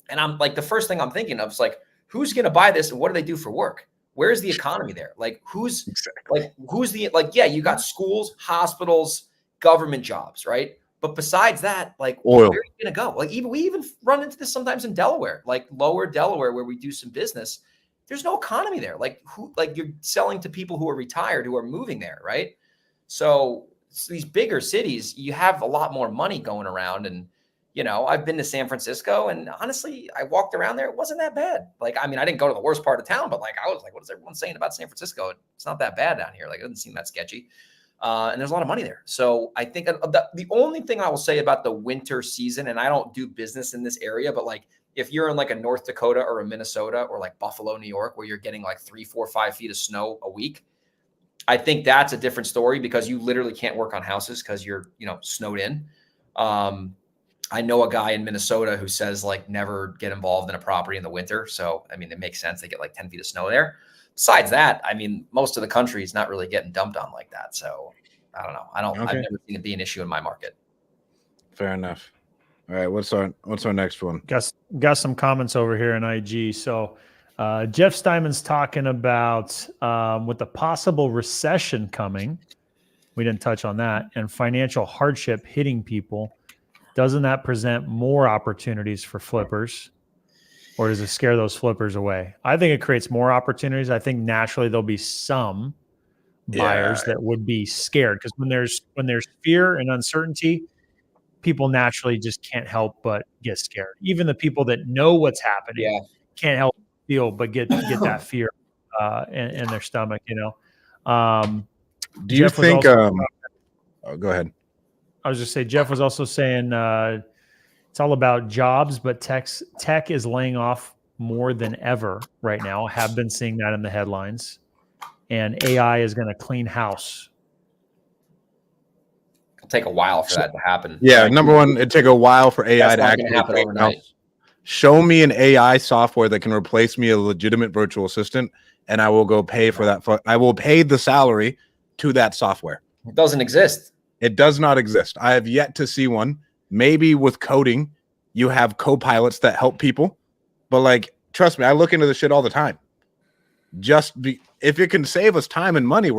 And I'm like, the first thing I'm thinking of is like, who's going to buy this and what do they do for work? Where's the economy there? Like, who's yeah, you got schools, hospitals, government jobs, right? But besides that, like, oil. Where are you going to go? Like, we even run into this sometimes in Delaware, like lower Delaware, where we do some business. There's no economy there. Like, you're selling to people who are retired, who are moving there, right? So these bigger cities, you have a lot more money going around. And, you know, I've been to San Francisco, and honestly, I walked around there. It wasn't that bad. Like, I mean, I didn't go to the worst part of town, but like, I was like, what is everyone saying about San Francisco? It's not that bad down here. Like, it doesn't seem that sketchy. And there's a lot of money there. So I think the only thing I will say about the winter season, and I don't do business in this area, but like if you're in like a North Dakota or a Minnesota or like Buffalo, New York, where you're getting like 3, 4, 5 feet of snow a week, I think that's a different story because you literally can't work on houses because you're, you know, snowed in. I know a guy in Minnesota who says like never get involved in a property in the winter. So, I mean, it makes sense. They get like 10 feet of snow there. Besides that, I mean, most of the country is not really getting dumped on like that. So I don't know. I've never seen it be an issue in my market. Fair enough. All right. What's our next one? Got some comments over here in IG. So Jeff Steinman's talking about with the possible recession coming. We didn't touch on that, and financial hardship hitting people. Doesn't that present more opportunities for flippers? Or does it scare those flippers away? I think it creates more opportunities. I think naturally there'll be some buyers that would be scared because when there's fear and uncertainty, people naturally just can't help but get scared. Even the people that know what's happening can't help feel but get that fear in their stomach. You know. Do you think? Go ahead. I was just saying. Jeff was also saying. It's all about jobs, but tech is laying off more than ever right now. I have been seeing that in the headlines. And AI is going to clean house. It'll take a while for that to happen. Yeah, like, number one, it'd take a while for AI to actually happen overnight. Show me an AI software that can replace me a legitimate virtual assistant, and I will go pay for that. I will pay the salary to that software. It doesn't exist. It does not exist. I have yet to see one. Maybe with coding, you have co-pilots that help people. But like, trust me, I look into this shit all the time. If it can save us time and money,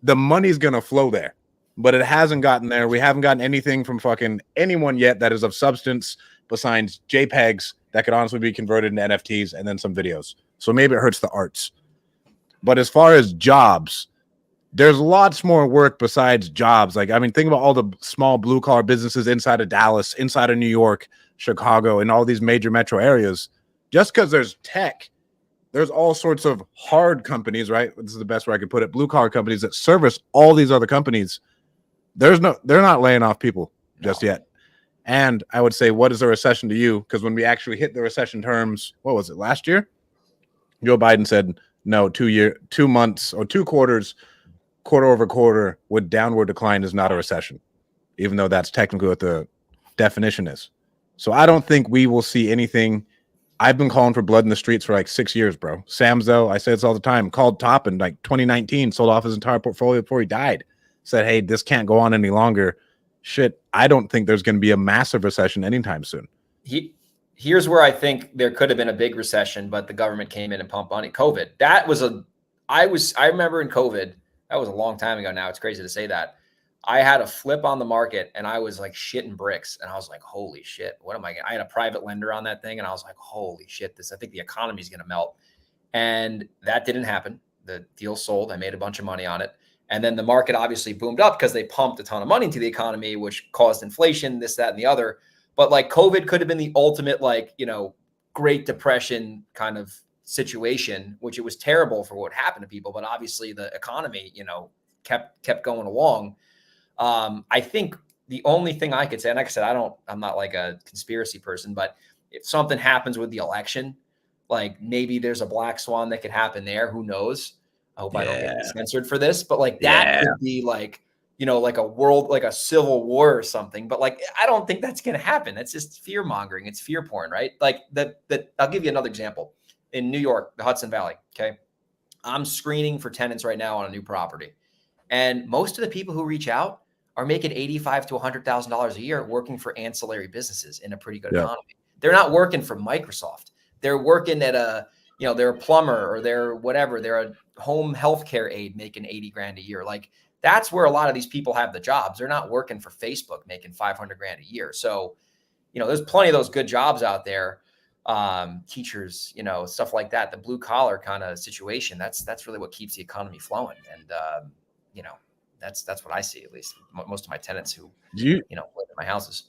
the money's going to flow there. But it hasn't gotten there. We haven't gotten anything from fucking anyone yet that is of substance besides JPEGs that could honestly be converted into NFTs and then some videos. So maybe it hurts the arts. But as far as jobs, there's lots more work besides jobs. Like, I mean, think about all the small blue collar businesses inside of Dallas, inside of New York, Chicago, and all these major metro areas. Just because there's tech, there's all sorts of hard companies, right? This is the best way I could put it. Blue collar companies that service all these other companies. They're not laying off people just yet. And I would say, what is a recession to you? Because when we actually hit the recession terms, what was it, last year? Joe Biden said, no, 2 months or 2 quarters, quarter over quarter with downward decline is not a recession, even though that's technically what the definition is. So I don't think we will see anything. I've been calling for blood in the streets for like 6 years, bro. Sam's, though, I say this all the time, called Top in like 2019, sold off his entire portfolio before he died. Said, hey, this can't go on any longer. Shit, I don't think there's going to be a massive recession anytime soon. Here's where I think there could have been a big recession, but the government came in and pumped money. COVID. I remember in COVID, that was a long time ago now. It's crazy to say that. I had a flip on the market and I was like shitting bricks. And I was like, holy shit, what am I going to, I had a private lender on that thing. And I was like, holy shit, I think the economy is going to melt. And that didn't happen. The deal sold. I made a bunch of money on it. And then the market obviously boomed up because they pumped a ton of money into the economy, which caused inflation, this, that, and the other. But like COVID could have been the ultimate, like, Great Depression kind of situation, which it was terrible for what happened to people. But obviously the economy, kept going along. I think the only thing I could say, and like I said, I'm not like a conspiracy person, but if something happens with the election, like maybe there's a black swan that could happen there. Who knows? I hope I don't get censored for this, but like that could be like, like a world, like a civil war or something. But like, I don't think that's going to happen. That's just fear mongering. It's fear porn, right? Like I'll give you another example. In New York, the Hudson Valley. Okay. I'm screening for tenants right now on a new property. And most of the people who reach out are making $85,000 to $100,000 a year working for ancillary businesses in a pretty good economy. They're not working for Microsoft. They're working at they're a plumber or they're whatever. They're a home healthcare aide making 80 grand a year. Like that's where a lot of these people have the jobs. They're not working for Facebook making 500 grand a year. So, there's plenty of those good jobs out there. Teachers, stuff like that, the blue collar kind of situation. That's really what keeps the economy flowing. And, that's what I see, at least most of my tenants who, live in my houses.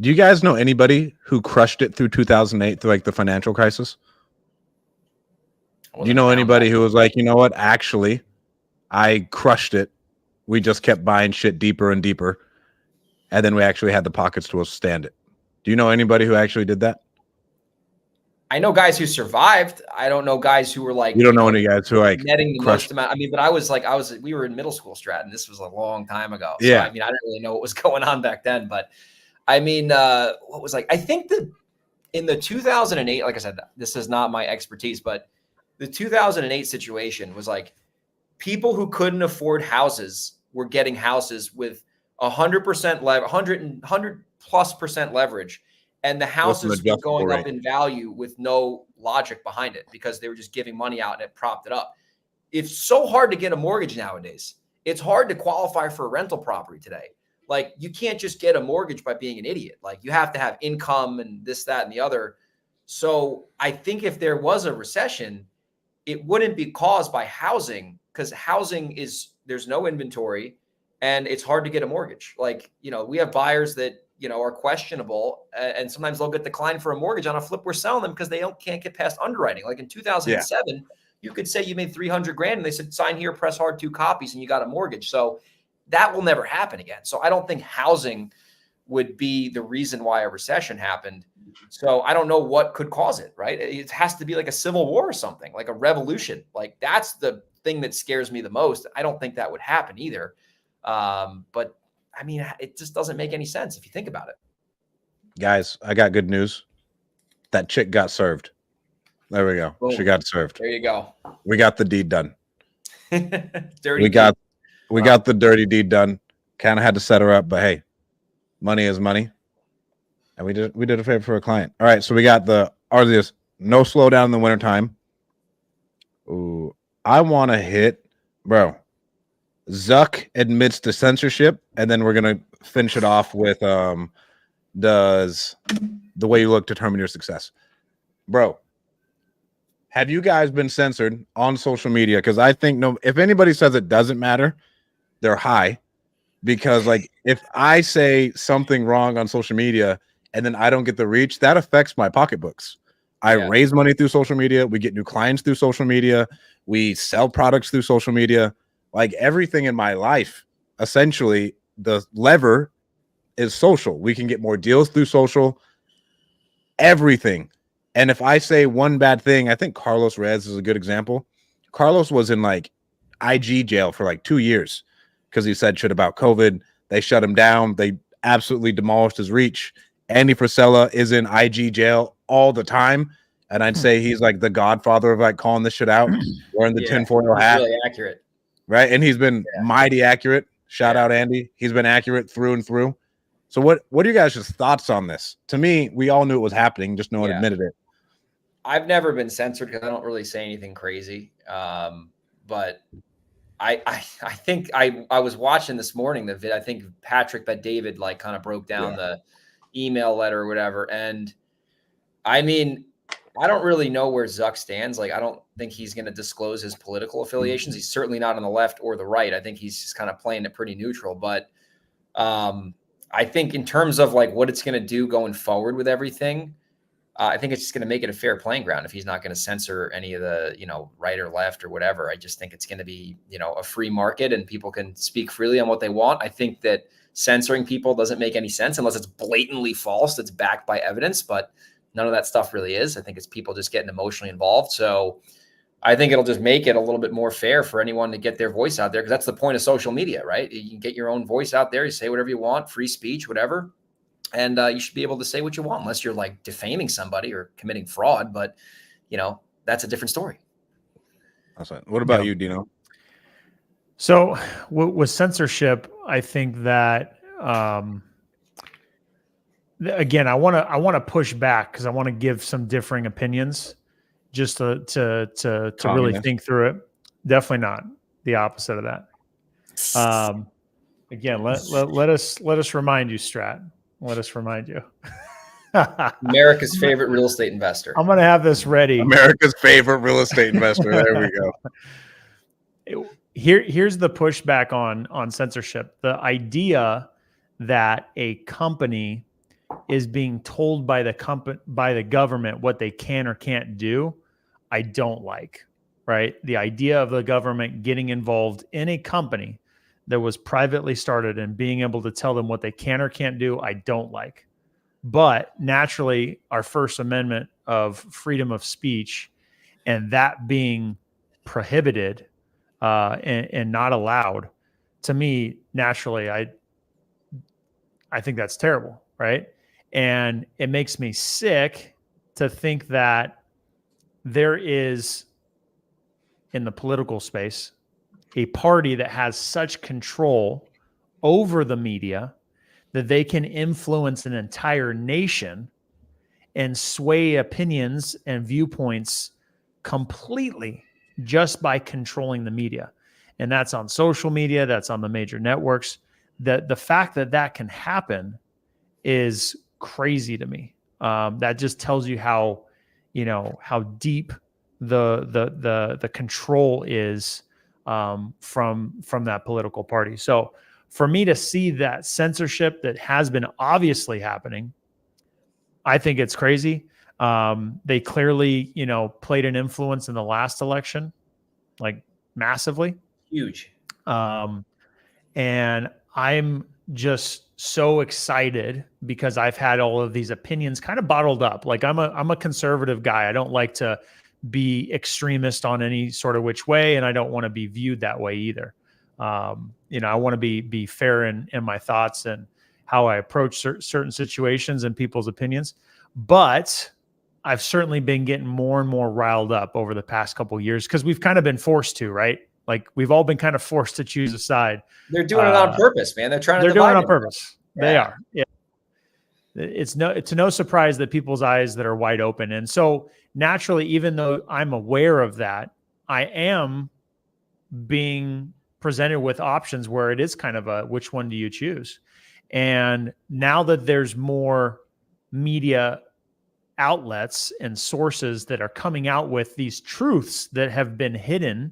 Do you guys know anybody who crushed it through 2008, through like the financial crisis? Do you know anybody who was like, you know what? Actually, I crushed it. We just kept buying shit deeper and deeper. And then we actually had the pockets to withstand it. Do you know anybody who actually did that? I know guys who survived. I don't know guys who were like, you don't know any guys who like netting the most amount. I mean, but we were in middle school, Stratton. This was a long time ago. So, yeah. I mean, I didn't really know what was going on back then, but I mean, what was like, I think that in the 2008, like I said, this is not my expertise, but the 2008 situation was like people who couldn't afford houses were getting houses with 100% 100+% leverage. And the houses were going up in value with no logic behind it because they were just giving money out and it propped it up. It's so hard to get a mortgage nowadays. It's hard to qualify for a rental property today. Like you can't just get a mortgage by being an idiot. Like you have to have income and this, that, and the other. So I think if there was a recession, it wouldn't be caused by housing because housing there's no inventory and it's hard to get a mortgage. Like, we have buyers that, are questionable and sometimes they'll get declined for a mortgage on a flip. We're selling them because they can't get past underwriting. Like in 2007, you could say you made 300 grand and they said, sign here, press hard 2 copies and you got a mortgage. So that will never happen again. So I don't think housing would be the reason why a recession happened. So I don't know what could cause it, right? It has to be like a civil war or something, like a revolution. Like that's the thing that scares me the most. I don't think that would happen either. But I mean, it just doesn't make any sense if you think about it. Guys, I got good news. That chick got served. There we go. Boom. She got served. There you go. We got the deed done. We got the dirty deed done. Kind of had to set her up, but hey, money is money. And we did a favor for a client. All right, so we got no slowdown in the wintertime. Ooh, I want to hit, bro. Zuck admits to censorship, and then we're gonna finish it off with does the way you look determine your success, bro? have you guys been censored on social media? Because I think if anybody says it doesn't matter, they're high. Because like if I say something wrong on social media and then I don't get the reach, that affects my pocketbooks. I raise money through social media. We get new clients through social media. We sell products through social media. Like everything in my life, essentially, the lever is social. We can get more deals through social, everything. And if I say one bad thing, I think Carlos Rez is a good example. Carlos was in like IG jail for like 2 years because he said shit about COVID. They shut him down. They absolutely demolished his reach. Andy Frisella is in IG jail all the time. And I'd say he's like the godfather of like calling this shit out, wearing the tinfoil hat. Really accurate. Right. And he's been mighty accurate. Shout out Andy. He's been accurate through and through. So what are you guys' thoughts on this? To me, we all knew it was happening, just no one admitted it. I've never been censored because I don't really say anything crazy. But I think I was watching this morning the vid. I think Patrick Bet David like kind of broke down the email letter or whatever. And I mean, I don't really know where Zuck stands. Like, I don't think he's going to disclose his political affiliations. He's certainly not on the left or the right. I think he's just kind of playing it pretty neutral. But I think in terms of like what it's going to do going forward with everything, I think it's just going to make it a fair playing ground if he's not going to censor any of the, right or left or whatever. I just think it's going to be, a free market and people can speak freely on what they want. I think that censoring people doesn't make any sense unless it's blatantly false, that's backed by evidence, but none of that stuff really is. I think it's people just getting emotionally involved. So I think it'll just make it a little bit more fair for anyone to get their voice out there, because that's the point of social media, right? You can get your own voice out there. You say whatever you want, free speech, whatever. And you should be able to say what you want, unless you're like defaming somebody or committing fraud. But, that's a different story. What about you, Dino? So with censorship, I think that, again, I want to push back because I want to give some differing opinions just to really think through it. Definitely not the opposite of that. Again, let us remind you, Strat. Let us remind you. America's favorite real estate investor. I'm going to have this ready. America's favorite real estate investor. There we go. Here's the pushback on censorship. The idea that a company is being told by the government what they can or can't do, I don't like, right? The idea of the government getting involved in a company that was privately started and being able to tell them what they can or can't do, I don't like. But naturally, our First Amendment of freedom of speech and that being prohibited and not allowed, to me, naturally, I think that's terrible, right? And it makes me sick to think that there is, in the political space, a party that has such control over the media that they can influence an entire nation and sway opinions and viewpoints completely just by controlling the media. And that's on social media, that's on the major networks. The fact that can happen is crazy to me. That just tells you how deep the control is from that political party. So for me to see that censorship that has been obviously happening, I think it's crazy. They clearly, played an influence in the last election, like massively. Huge. And I'm just so excited because I've had all of these opinions kind of bottled up. Like I'm a conservative guy. I don't like to be extremist on any sort of which way, and I don't want to be viewed that way either. I want to be fair in my thoughts and how I approach certain situations and people's opinions. But I've certainly been getting more and more riled up over the past couple of years because we've kind of been forced to, right? Like we've all been kind of forced to choose a side. They're doing it on purpose, man. They're trying to They're doing it on it. purpose. Yeah. They are. Yeah. It's no surprise that people's eyes that are wide open. And so naturally, even though I'm aware of that, I am being presented with options where it is kind of a, which one do you choose? And now that there's more media outlets and sources that are coming out with these truths that have been hidden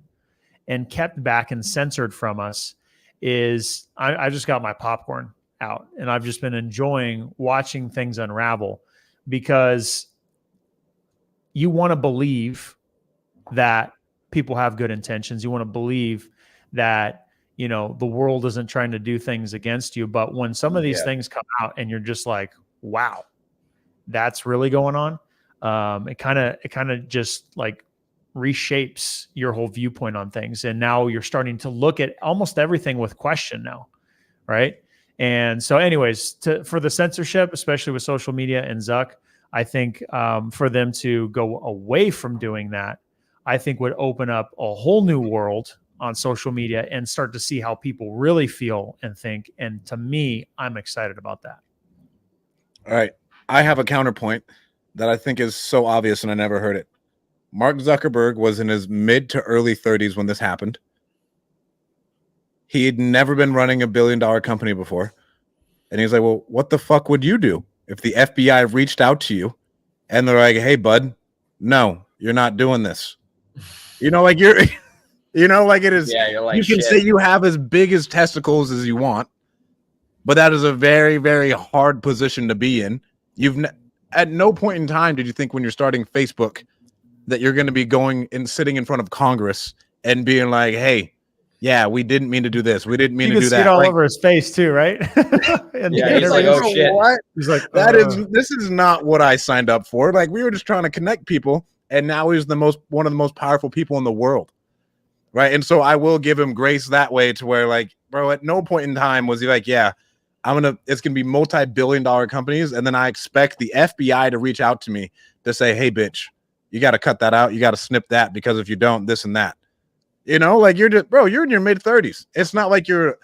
and kept back and censored from us is I just got my popcorn out and I've just been enjoying watching things unravel, because you want to believe that people have good intentions. You want to believe that, you know, the world isn't trying to do things against you. But when some of these things come out and you're just like, wow, that's really going on. It kind of just like reshapes your whole viewpoint on things. And now you're starting to look at almost everything with question now. Right. And so anyways, for the censorship, especially with social media and Zuck, I think for them to go away from doing that, I think would open up a whole new world on social media and start to see how people really feel and think. And to me, I'm excited about that. All right. I have a counterpoint that I think is so obvious and I never heard it. Mark Zuckerberg was in his mid to early 30s when this happened. He had never been running $1 billion company before. And he's like, well, what the fuck would you do if the FBI reached out to you and they're like, hey, bud, no, you're not doing this. You know, like you're, you know, like it is. Yeah, you're like, you can say you have as big as testicles as you want, but that is a very, very hard position to be in. At no point in time did you think when you're starting Facebook that you're going to be going and sitting in front of Congress and being like, hey, yeah, we didn't mean to do this. We didn't mean to do that. You can see it all over his face too, right? Yeah, he's like, oh shit. What? He's like, this is not what I signed up for. Like, we were just trying to connect people, and now he's one of the most powerful people in the world, right? And so I will give him grace that way, to where, like, bro, at no point in time was he like, yeah, it's gonna be multi-billion-dollar companies, and then I expect the FBI to reach out to me to say, hey, bitch, you got to cut that out. You got to snip that, because if you don't, this and that. You know, like you're in your mid-30s. It's not like you're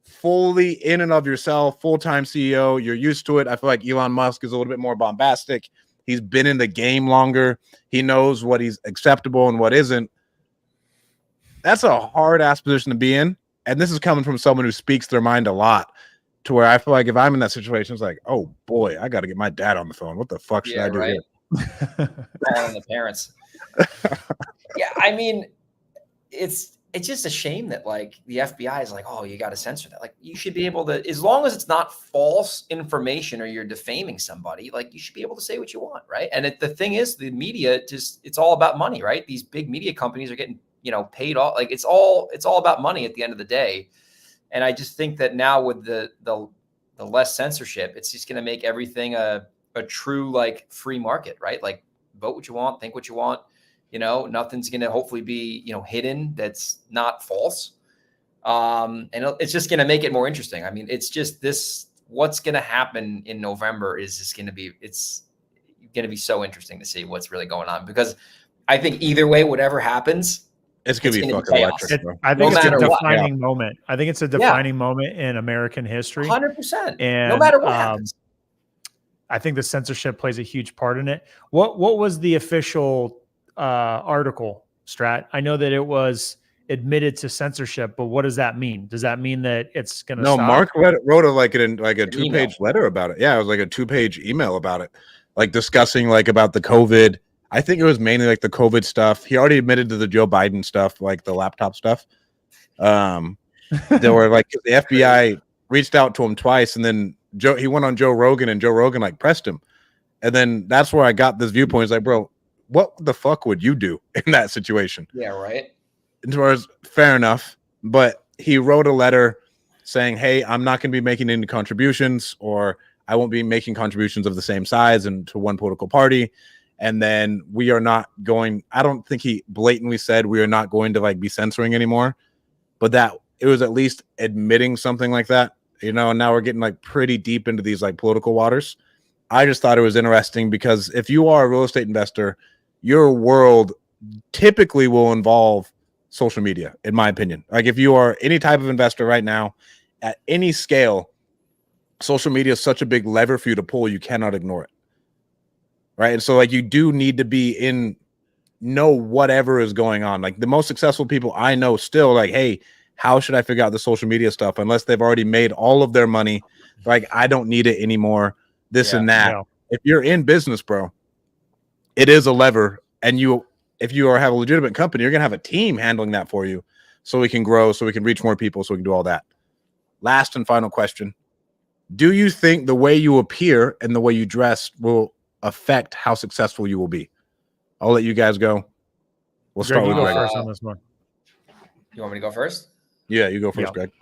fully in and of yourself, full-time CEO. You're used to it. I feel like Elon Musk is a little bit more bombastic. He's been in the game longer. He knows what is acceptable and what isn't. That's a hard-ass position to be in. And this is coming from someone who speaks their mind a lot, to where I feel like if I'm in that situation, it's like, oh, boy, I got to get my dad on the phone. What the fuck should I do here? Calling the parents. Yeah, I mean, it's just a shame that, like, the FBI is like, oh, you got to censor that. Like, you should be able to, as long as it's not false information or you're defaming somebody, like, you should be able to say what you want, right? And the thing is, the media it's all about money, right? These big media companies are getting, paid off. Like, it's all about money at the end of the day. And I just think that now with the less censorship, it's just going to make everything a true, like, free market, right? Like, vote what you want, think what you want. Nothing's going to hopefully be, hidden that's not false. And it's just going to make it more interesting. I mean, it's just what's going to happen in November is just going to be, it's going to be so interesting to see what's really going on, because I think either way, whatever happens, it's going to be fucking electric. I think it's a defining moment. I think it's a defining moment in American history. 100%. And no matter what happens. I think the censorship plays a huge part in it. What was the official article, Strat? I know that it was admitted to censorship, but what does that mean? Does that mean that it's going to stop? Mark wrote a 2-page letter about it. Yeah, it was like a 2-page email about it, like discussing like about the COVID. I think it was mainly like the COVID stuff. He already admitted to the Joe Biden stuff, like the laptop stuff. There were like the FBI reached out to him twice, and then he went on Joe Rogan, and Joe Rogan like pressed him, and then that's where I got this viewpoint. It's like, bro, what the fuck would you do in that situation? Yeah, right. As far as fair enough, but he wrote a letter saying, hey, I'm not going to be making any contributions, or I won't be making contributions of the same size and to one political party. And then we are not going, I don't think he blatantly said we are not going to like be censoring anymore, but that it was at least admitting something like that, and now we're getting like pretty deep into these like political waters. I just thought it was interesting, because if you are a real estate investor, your world typically will involve social media, in my opinion. Like, if you are any type of investor right now at any scale, social media is such a big lever for you to pull, you cannot ignore it. Right. And so like you do need to know whatever is going on. Like the most successful people I know still like, hey, how should I figure out the social media stuff? Unless they've already made all of their money. Like, I don't need it anymore. This and that. Yeah. If you're in business, bro, it is a lever, and if you have a legitimate company, you're gonna have a team handling that for you, so we can grow, so we can reach more people, so we can do all that. Last and final question: do you think the way you appear and the way you dress will affect how successful you will be? I'll let you guys go. We'll Greg, start you with go Greg. first on this one. You want me to go first? Yeah, you go first, Yeah. Greg.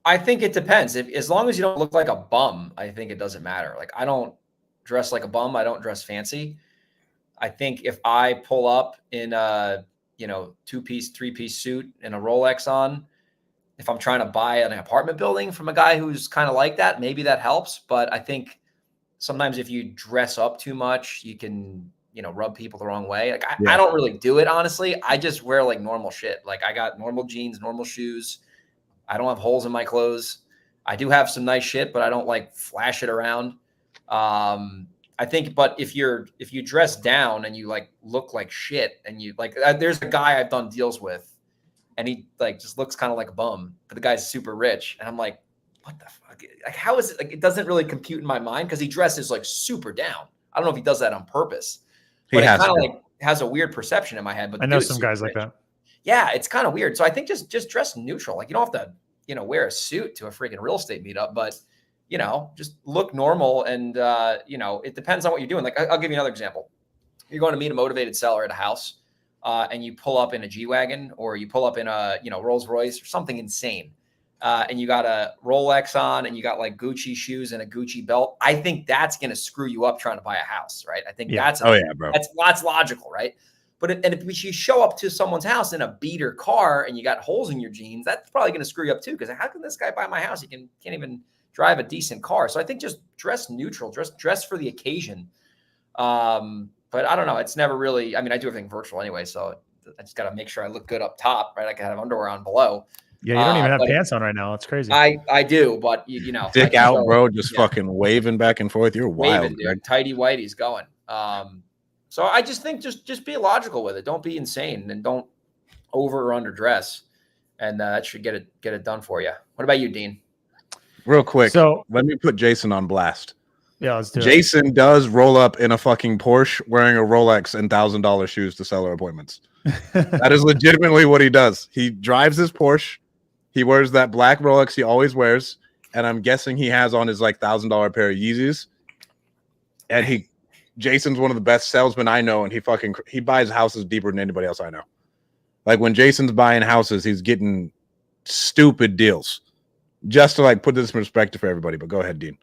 I think it depends. As long as you don't look like a bum, I think it doesn't matter. Like, I don't dress like a bum. I don't dress fancy. I think if I pull up in a, 2-piece, 3-piece suit and a Rolex on, if I'm trying to buy an apartment building from a guy who's kind of like that, maybe that helps. But I think sometimes if you dress up too much, you can, rub people the wrong way. Like, I don't really do it, honestly. I just wear like normal shit. Like, I got normal jeans, normal shoes. I don't have holes in my clothes. I do have some nice shit, but I don't like flash it around. I think, but if you dress down and you like look like shit, and you like, there's a guy I've done deals with, and he like just looks kind of like a bum, but the guy's super rich, and I'm like, what the fuck? Like, how is it? Like, it doesn't really compute in my mind because he dresses like super down. I don't know if he does that on purpose, but it kind of like has a weird perception in my head. But I know some guys like that. Yeah, it's kind of weird. So I think just dress neutral. Like, you don't have to, wear a suit to a freaking real estate meetup, but just look normal. And it depends on what you're doing. Like, I'll give you another example. You're going to meet a motivated seller at a house, and you pull up in a G-Wagon, or you pull up in a, Rolls Royce or something insane. And you got a Rolex on, and you got like Gucci shoes and a Gucci belt. I think that's going to screw you up trying to buy a house, right? I think that's bro. That's logical, right? But if you show up to someone's house in a beater car and you got holes in your jeans, that's probably going to screw you up too. Because how can this guy buy my house? He can't even drive a decent car. So I think just dress neutral, dress for the occasion. But I don't know. It's never really. I mean, I do everything virtual anyway, so I just got to make sure I look good up top, right? I can have underwear on below. Yeah, you don't even have pants on right now. It's crazy. I do, but dick out, bro. Just fucking waving back and forth. You're wild, dude. Tighty whitey's going. So I just think just be logical with it. Don't be insane, and don't over or underdress, and that should get it done for you. What about you, Dean? Real quick, so let me put Jason on blast. Yeah, let's do Jason does roll up in a fucking Porsche wearing a Rolex and $1,000 shoes to seller appointments. That is legitimately what he does. He drives his Porsche. He wears that black Rolex he always wears, and I'm guessing he has on his like $1,000 pair of Yeezys. And Jason's one of the best salesmen I know, and he buys houses deeper than anybody else I know. Like, when Jason's buying houses, he's getting stupid deals. Just to like put this in perspective for everybody. But go ahead, Dean.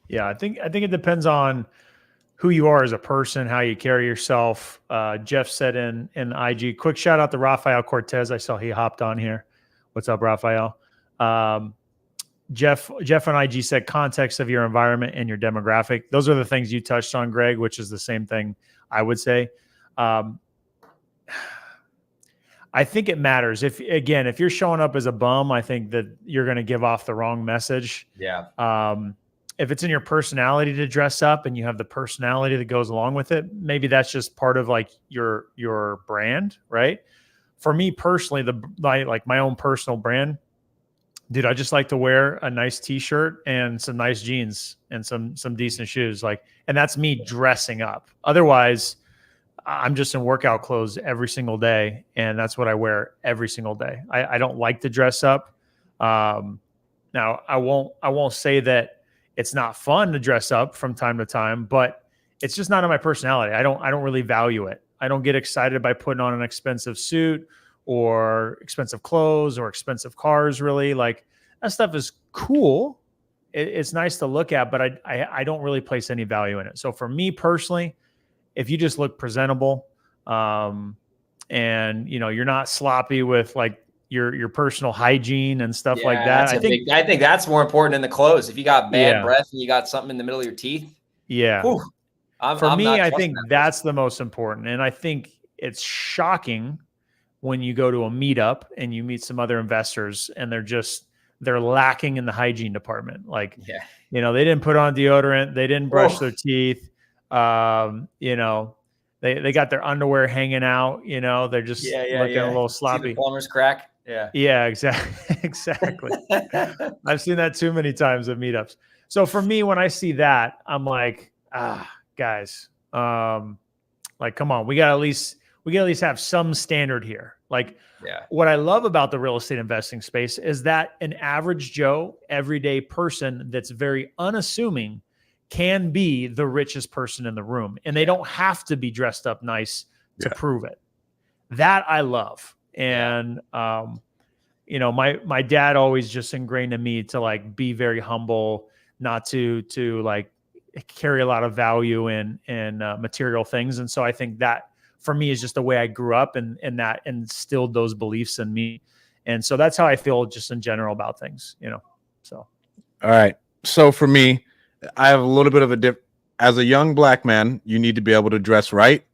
Yeah, I think it depends on who you are as a person, how you carry yourself. Jeff said in IG, quick shout out to Rafael Cortez. I saw he hopped on here. What's up, Rafael? Jeff on IG said context of your environment and your demographic. Those are the things you touched on, Greg, which is the same thing I would say. I think it matters. If you're showing up as a bum, I think that you're going to give off the wrong message. Yeah. If it's in your personality to dress up and you have the personality that goes along with it, maybe that's just part of like your brand, right? For me personally, my own personal brand, dude, I just like to wear a nice t-shirt and some nice jeans and some decent shoes. And that's me dressing up. Otherwise, I'm just in workout clothes every single day, and that's what I wear every single day. I don't like to dress up. Now I won't say that it's not fun to dress up from time to time, but it's just not in my personality. I don't really value it. I don't get excited by putting on an expensive suit or expensive clothes or expensive cars. Really, like, that stuff is cool. It's nice to look at, but I don't really place any value in it. So for me personally, if you just look presentable, and you're not sloppy with like your personal hygiene and stuff like that, I think that's more important than the clothes. If you got bad breath and you got something in the middle of your teeth, for me, I think that's the most important. And I think it's shocking when you go to a meetup and you meet some other investors and they're lacking in the hygiene department. Like, they didn't put on deodorant, they didn't brush their teeth. They got their underwear hanging out, they're just looking a little sloppy. See the plumber's crack. Exactly. I've seen that too many times at meetups. So for me, when I see that, I'm like, guys, Like, come on, we got at least have some standard here. Like, Yeah. what I love about the real estate investing space is that an average Joe, everyday person that's very unassuming can be the richest person in the room, and they don't have to be dressed up nice to prove it. That I love. And you know, my dad always just ingrained in me to like be very humble, not to like carry a lot of value in material things. And so I think that for me is just the way I grew up, and that instilled those beliefs in me. And so that's how I feel just in general about things, you know. So all right. So for me, I have a little bit of a as a young black man, you need to be able to dress right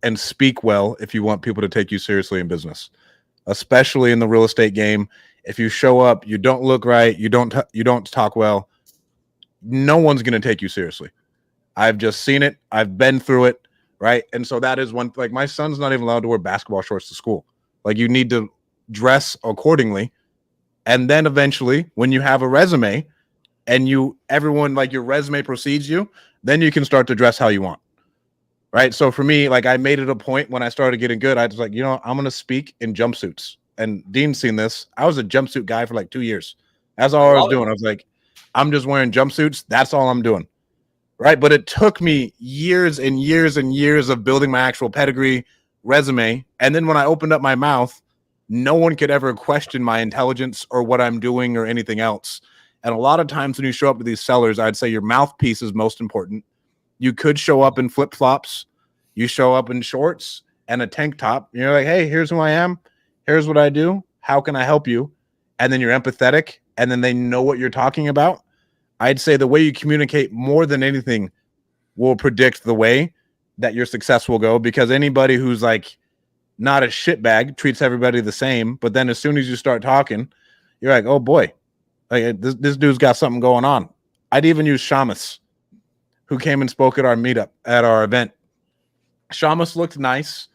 and speak well if you want people to take you seriously in business, especially in the real estate game. If you show up, you don't look right, you don't talk well, no one's going to take you seriously. I've just seen it. I've been through it, right? And so that is one, like my son's not even allowed to wear basketball shorts to school. Like you need to dress accordingly. And then eventually when you have a resume and everyone like your resume precedes you, then you can start to dress how you want. Right. So for me, like I made it a point when I started getting good. I was like, you know, I'm going to speak in jumpsuits. And Dean's seen this. I was a jumpsuit guy for like 2 years. That's all I was doing. I was like, I'm just wearing jumpsuits. That's all I'm doing. Right. But it took me years and years and years of building my actual pedigree resume. And then when I opened up my mouth, no one could ever question my intelligence or what I'm doing or anything else. And a lot of times when you show up to these sellers, I'd say your mouthpiece is most important. You could show up in flip-flops. You show up in shorts and a tank top. You're like, hey, here's who I am. Here's what I do. How can I help you? And then you're empathetic, and then they know what you're talking about. I'd say the way you communicate more than anything will predict the way that your success will go, because anybody who's like not a shitbag treats everybody the same. But then as soon as you start talking, you're like, oh boy, like this dude's got something going on. I'd even use Shamus, who came and spoke at our meetup at our event. Shamus looked nice,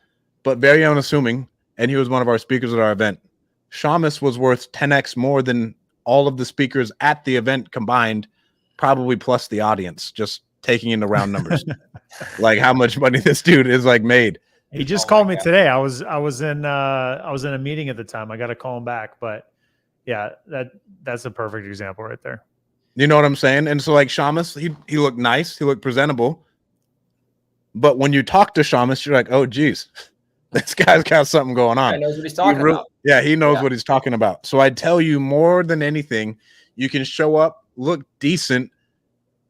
but very unassuming. And he was one of our speakers at our event. Shamus was worth 10x more than all of the speakers at the event combined, probably plus the audience, just taking into round numbers. Like how much money this dude is like made. He just called me today. I was in a meeting at the time. I got to call him back, but yeah, that's a perfect example right there. You know what I'm saying? And so like Shamus, he looked nice, he looked presentable. But when you talk to Shamus, you're like, oh geez, this guy's got something going on. He knows what he's talking about. Yeah, he knows what he's talking about. So I tell you, more than anything, you can show up, look decent,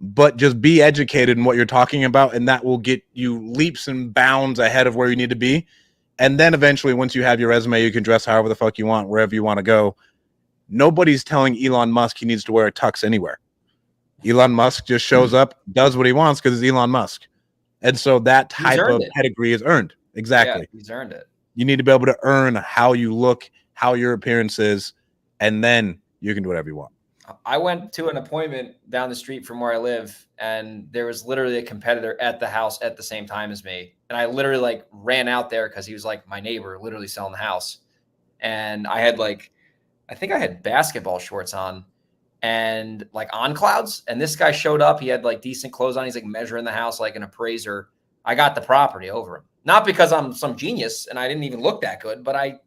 but just be educated in what you're talking about, and that will get you leaps and bounds ahead of where you need to be. And then eventually, once you have your resume, you can dress however the fuck you want, wherever you want to go. Nobody's telling Elon Musk he needs to wear a tux anywhere. Elon Musk just shows up, does what he wants because it's Elon Musk. And so that type of pedigree is earned. Exactly. Yeah, he's earned it. You need to be able to earn how you look, how your appearance is, and then you can do whatever you want. I went to an appointment down the street from where I live, and there was literally a competitor at the house at the same time as me. And I literally like ran out there because he was like my neighbor, literally selling the house. And I had I think I had basketball shorts on and like on clouds. And this guy showed up. He had like decent clothes on. He's like measuring the house like an appraiser. I got the property over him. Not because I'm some genius and I didn't even look that good, but I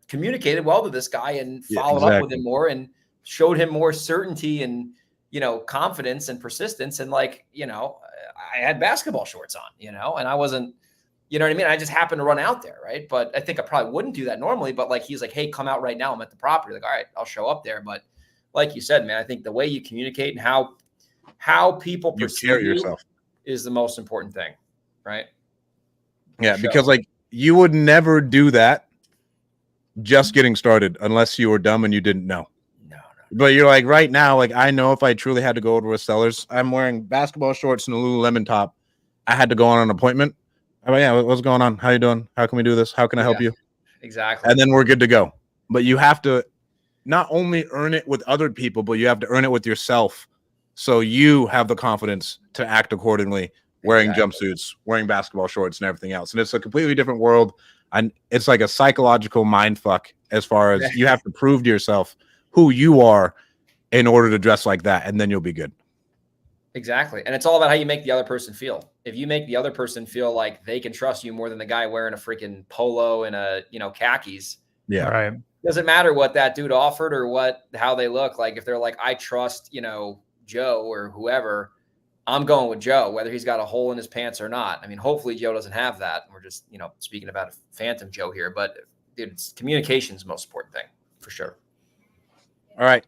communicated well to this guy and followed up with him more and showed him more certainty and, you know, confidence and persistence. And like, you know, I had basketball shorts on, you know, and I wasn't, you know what I mean? I just happened to run out there. Right. But I think I probably wouldn't do that normally, but like, he's like, hey, come out right now. I'm at the property. Like, all right, I'll show up there. But like you said, man, I think the way you communicate and how people perceive yourself is the most important thing. Right. Yeah. Because like you would never do that just getting started unless you were dumb and you didn't know. But you're like right now, like I know if I truly had to go over with sellers, I'm wearing basketball shorts and a Lululemon top. I had to go on an appointment. I'm like, yeah, what's going on? How you doing? How can we do this? How can I help you? Exactly. And then we're good to go. But you have to not only earn it with other people, but you have to earn it with yourself. So you have the confidence to act accordingly, wearing jumpsuits, wearing basketball shorts and everything else. And it's a completely different world. And it's like a psychological mind fuck as far as you have to prove to yourself who you are in order to dress like that, and then you'll be good. Exactly. And it's all about how you make the other person feel. If you make the other person feel like they can trust you more than the guy wearing a freaking polo and khakis, Yeah. All right. doesn't matter what that dude offered or how they look. Like if they're like, I trust, Joe or whoever, I'm going with Joe, whether he's got a hole in his pants or not. I mean, hopefully Joe doesn't have that. We're just, speaking about a phantom Joe here, but dude, communication is the most important thing for sure. All right.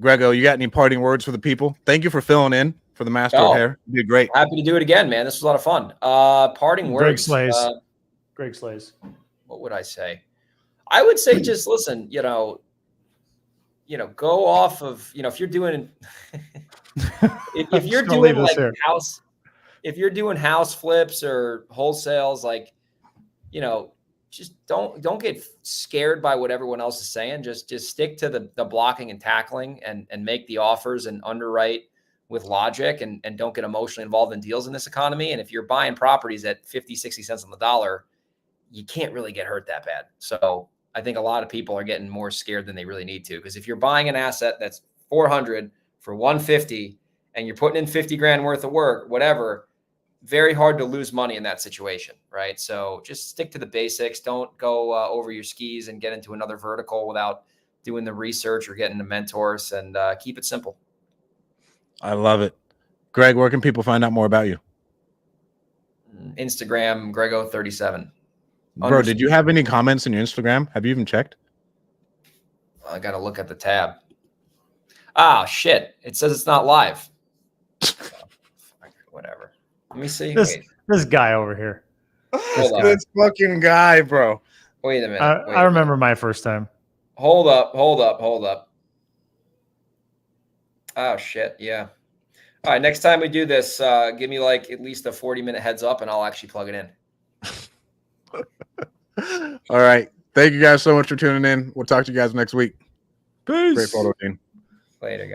Grego, you got any parting words for the people? Thank you for filling in for the Master of Hair. You did great. Happy to do it again, man. This was a lot of fun. Parting Greg words. Slays. Greg Slays. What would I say? I would say just listen, go off of, if you're doing if you're doing like if you're doing house flips or wholesales, like, just don't get scared by what everyone else is saying. Just stick to the blocking and tackling and make the offers and underwrite with logic and don't get emotionally involved in deals in this economy. And if you're buying properties at 50, 60 cents on the dollar, you can't really get hurt that bad. So I think a lot of people are getting more scared than they really need to. Because if you're buying an asset that's 400 for 150 and you're putting in 50 grand worth of work, whatever, very hard to lose money in that situation, right? So just stick to the basics. Don't go over your skis and get into another vertical without doing the research or getting the mentors, and keep it simple. I love it. Greg, where can people find out more about you? Instagram, Grego37. Bro, did you have any comments in your Instagram? Have you even checked? I got to look at the tab. Ah, shit. It says it's not live. Whatever. Let me see. This guy over here. This fucking guy, bro. Wait a minute. I remember my first time. Hold up. Oh, shit. Yeah. All right. Next time we do this, give me like at least a 40-minute heads up and I'll actually plug it in. All right. Thank you guys so much for tuning in. We'll talk to you guys next week. Peace. Great photo, team. Later, guys.